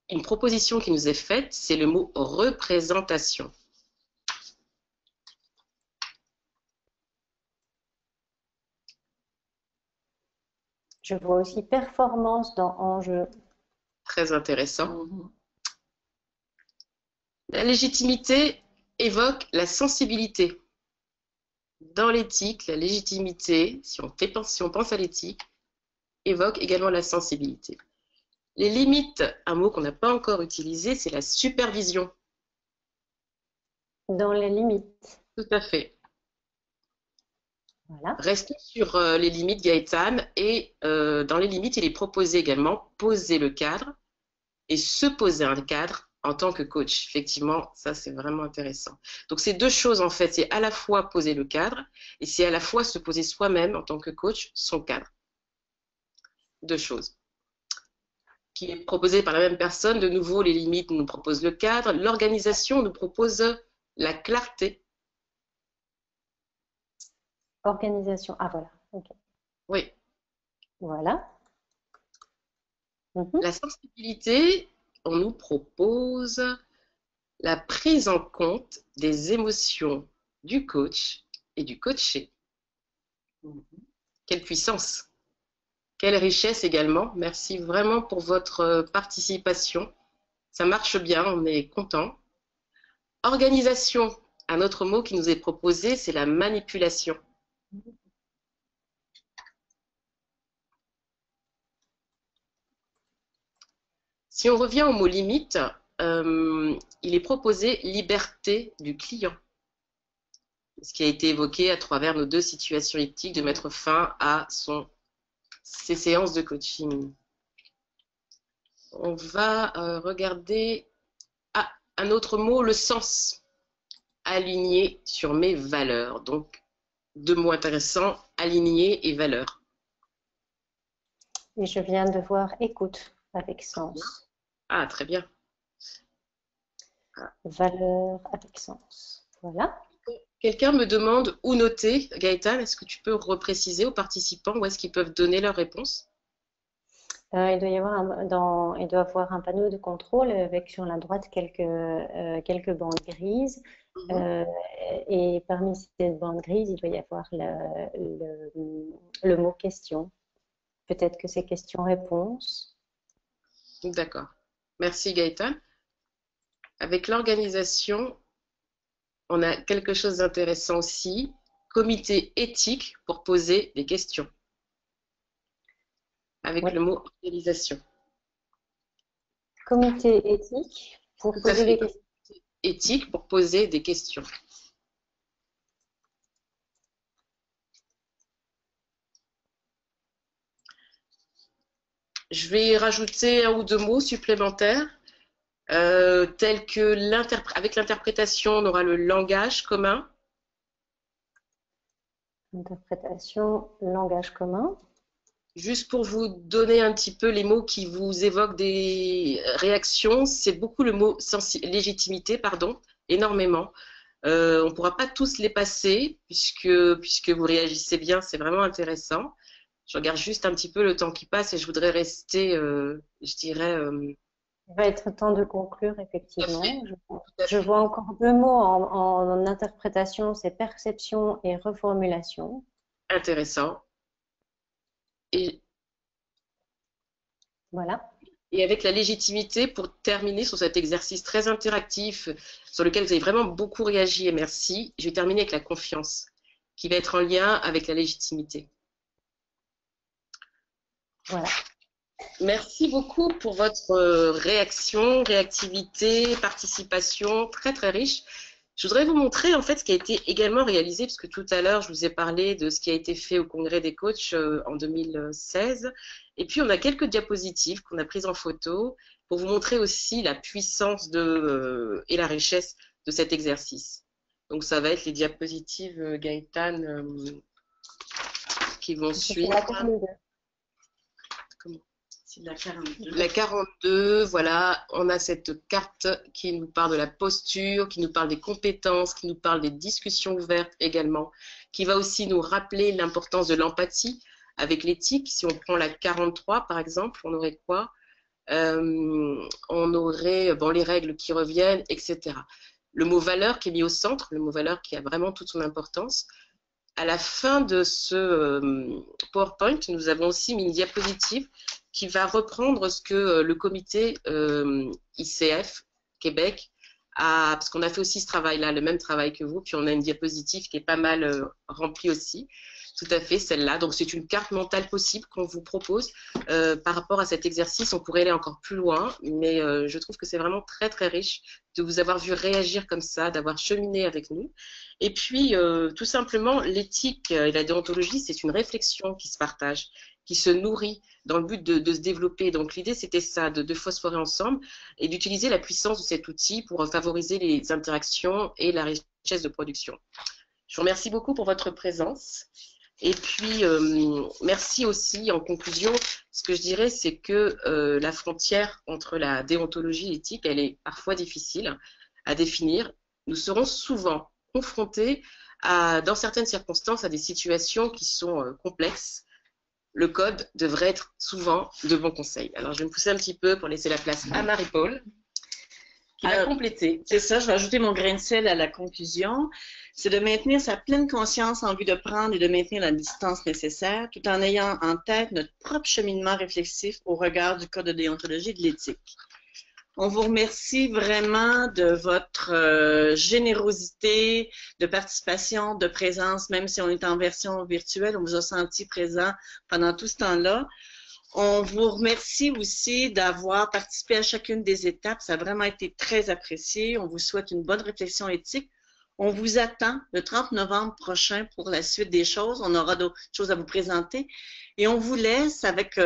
une proposition qui nous est faite, c'est le mot représentation. Je vois aussi performance dans enjeu. Très intéressant. La légitimité évoque la sensibilité. Dans l'éthique, la légitimité, si on pense à l'éthique, évoque également la sensibilité. Les limites, un mot qu'on n'a pas encore utilisé, c'est la supervision. Dans les limites. Tout à fait. Voilà. Restons sur les limites, Gaëtan, et dans les limites, il est proposé également poser le cadre et se poser un cadre en tant que coach. Effectivement, ça c'est vraiment intéressant. Donc c'est deux choses en fait, c'est à la fois poser le cadre et c'est à la fois se poser soi-même en tant que coach son cadre. Deux choses. Qui est proposé par la même personne. De nouveau, les limites nous proposent le cadre. L'organisation nous propose la clarté. Organisation. Ah voilà. Okay. Oui. Voilà. La sensibilité, on nous propose la prise en compte des émotions du coach et du coaché. Quelle puissance! Quelle richesse également. Merci vraiment pour votre participation. Ça marche bien, on est content. Organisation, un autre mot qui nous est proposé, c'est la manipulation. Si on revient au mot limite, il est proposé liberté du client. Ce qui a été évoqué à travers nos deux situations éthiques, de mettre fin à ses séances de coaching. On va regarder un autre mot, le sens. Aligné sur mes valeurs. Donc, deux mots intéressants, aligné et valeur. Et je viens de voir écoute avec sens. Ah, très bien. Valeur avec sens. Voilà. Quelqu'un me demande où noter. Gaëtan, est-ce que tu peux repréciser aux participants où est-ce qu'ils peuvent donner leur réponse? Il doit y avoir il doit avoir un panneau de contrôle avec sur la droite quelques bandes grises. Et parmi ces bandes grises, il doit y avoir le mot question. Peut-être que c'est question-réponse. D'accord. Merci Gaëtan. Avec l'organisation, on a quelque chose d'intéressant aussi. Comité éthique pour poser des questions. Avec le mot organisation. Comité éthique pour poser des questions. Éthique pour poser des questions. Je vais rajouter un ou deux mots supplémentaires, tels que avec l'interprétation, on aura le langage commun. Interprétation, langage commun. Juste pour vous donner un petit peu les mots qui vous évoquent des réactions, c'est beaucoup le mot légitimité, pardon, énormément. On ne pourra pas tous les passer puisque vous réagissez bien, c'est vraiment intéressant. Je regarde juste un petit peu le temps qui passe et je voudrais rester, je dirais... Il va être temps de conclure, effectivement. Je vois encore deux mots en interprétation, c'est perception et reformulation. Intéressant. Et voilà. Et avec la légitimité pour terminer sur cet exercice très interactif sur lequel vous avez vraiment beaucoup réagi et merci, je vais terminer avec la confiance qui va être en lien avec la légitimité. Voilà. Merci beaucoup pour votre réaction, réactivité, participation, très très riche. Je voudrais vous montrer en fait ce qui a été également réalisé, parce que tout à l'heure je vous ai parlé de ce qui a été fait au Congrès des coachs en 2016. Et puis on a quelques diapositives qu'on a prises en photo pour vous montrer aussi la puissance et la richesse de cet exercice. Donc ça va être les diapositives Gaëtan qui vont suivre. C'est la 42. La 42, voilà, on a cette carte qui nous parle de la posture, qui nous parle des compétences, qui nous parle des discussions ouvertes également, qui va aussi nous rappeler l'importance de l'empathie avec l'éthique. Si on prend la 43 par exemple, on aurait quoi? On aurait bon, les règles qui reviennent, etc. Le mot valeur qui est mis au centre, le mot valeur qui a vraiment toute son importance. À la fin de ce PowerPoint, nous avons aussi mis une diapositive qui va reprendre ce que le comité ICF Québec a, parce qu'on a fait aussi ce travail-là, le même travail que vous, puis on a une diapositive qui est pas mal remplie aussi, tout à fait, celle-là. Donc c'est une carte mentale possible qu'on vous propose par rapport à cet exercice. On pourrait aller encore plus loin, mais je trouve que c'est vraiment très très riche de vous avoir vu réagir comme ça, d'avoir cheminé avec nous. Et puis, tout simplement, l'éthique et la déontologie, c'est une réflexion qui se partage, qui se nourrit dans le but de se développer. Donc, l'idée, c'était ça, de phosphorer ensemble et d'utiliser la puissance de cet outil pour favoriser les interactions et la richesse de production. Je vous remercie beaucoup pour votre présence. Et puis, merci aussi, en conclusion, ce que je dirais, c'est que la frontière entre la déontologie et l'éthique, elle est parfois difficile à définir. Nous serons souvent confrontés, dans certaines circonstances, à des situations qui sont complexes. Le code devrait être souvent de bons conseils. Alors, je vais me pousser un petit peu pour laisser la place à Marie-Paul, qui va compléter. C'est ça, je vais ajouter mon grain de sel à la conclusion. C'est de maintenir sa pleine conscience en vue de prendre et de maintenir la distance nécessaire, tout en ayant en tête notre propre cheminement réflexif au regard du code de déontologie et de l'éthique. On vous remercie vraiment de votre générosité, de participation, de présence, même si on est en version virtuelle, on vous a senti présent pendant tout ce temps-là. On vous remercie aussi d'avoir participé à chacune des étapes. Ça a vraiment été très apprécié. On vous souhaite une bonne réflexion éthique. On vous attend le 30 novembre prochain pour la suite des choses. On aura d'autres choses à vous présenter. Et on vous laisse avec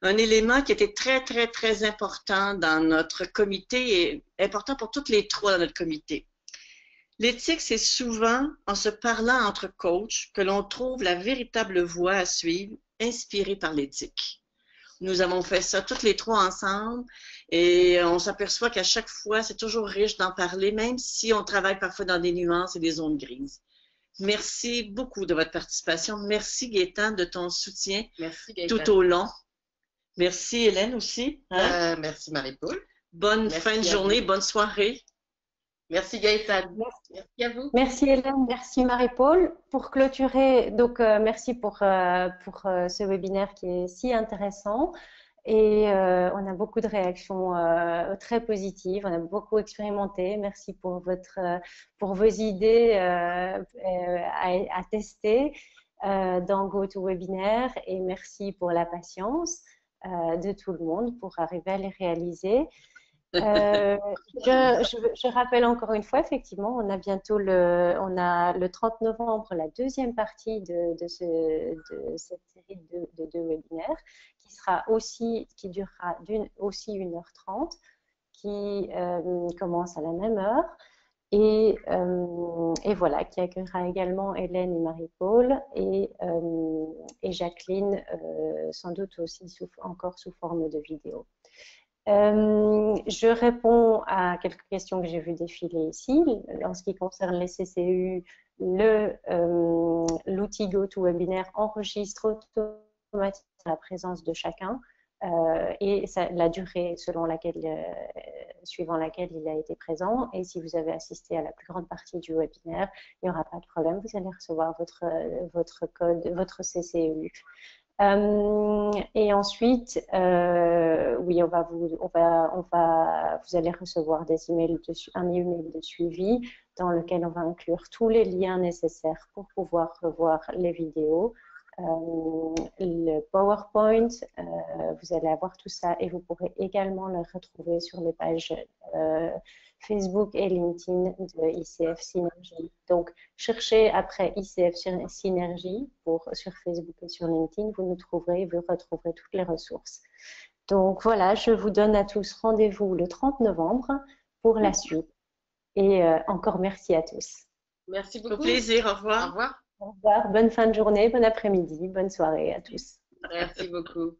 un élément qui était très, très, très important dans notre comité et important pour toutes les trois dans notre comité. L'éthique, c'est souvent en se parlant entre coachs que l'on trouve la véritable voie à suivre, inspirée par l'éthique. Nous avons fait ça toutes les trois ensemble et on s'aperçoit qu'à chaque fois, c'est toujours riche d'en parler, même si on travaille parfois dans des nuances et des zones grises. Merci beaucoup de votre participation. Merci Gaëtan de ton soutien tout au long. Merci Hélène aussi. Hein? Merci Marie-Paul. Bonne fin de journée, bonne soirée. Merci Gaëtan. Merci à vous. Merci Hélène, merci Marie-Paul. Pour clôturer, donc merci pour ce webinaire qui est si intéressant. Et on a beaucoup de réactions très positives, on a beaucoup expérimenté. Merci pour vos idées à tester dans GoToWebinar et merci pour la patience de tout le monde pour arriver à les réaliser. Je rappelle encore une fois, effectivement, on a bientôt le 30 novembre la deuxième partie de cette série de deux webinaires qui durera aussi 1h30, qui commence à la même heure et voilà, qui accueillera également Hélène et Marie-Paul et Jacqueline, sans doute aussi encore sous forme de vidéo. Je réponds à quelques questions que j'ai vues défiler ici. En ce qui concerne les CCU, l'outil GoToWebinar enregistre automatiquement la présence de chacun et la durée suivant laquelle il a été présent. Et si vous avez assisté à la plus grande partie du webinaire, il n'y aura pas de problème, vous allez recevoir votre code, votre CCU Et ensuite, oui, vous allez recevoir un email de suivi dans lequel on va inclure tous les liens nécessaires pour pouvoir revoir les vidéos, le PowerPoint, vous allez avoir tout ça et vous pourrez également le retrouver sur les pages Facebook et LinkedIn de ICF Synergie. Donc, cherchez après ICF Synergie sur Facebook et sur LinkedIn, vous retrouverez toutes les ressources. Donc voilà, je vous donne à tous rendez-vous le 30 novembre pour la suite. Et encore merci à tous. Merci beaucoup. Au plaisir, au revoir. Au revoir. Au revoir, bonne fin de journée, bon après-midi, bonne soirée à tous. Merci beaucoup.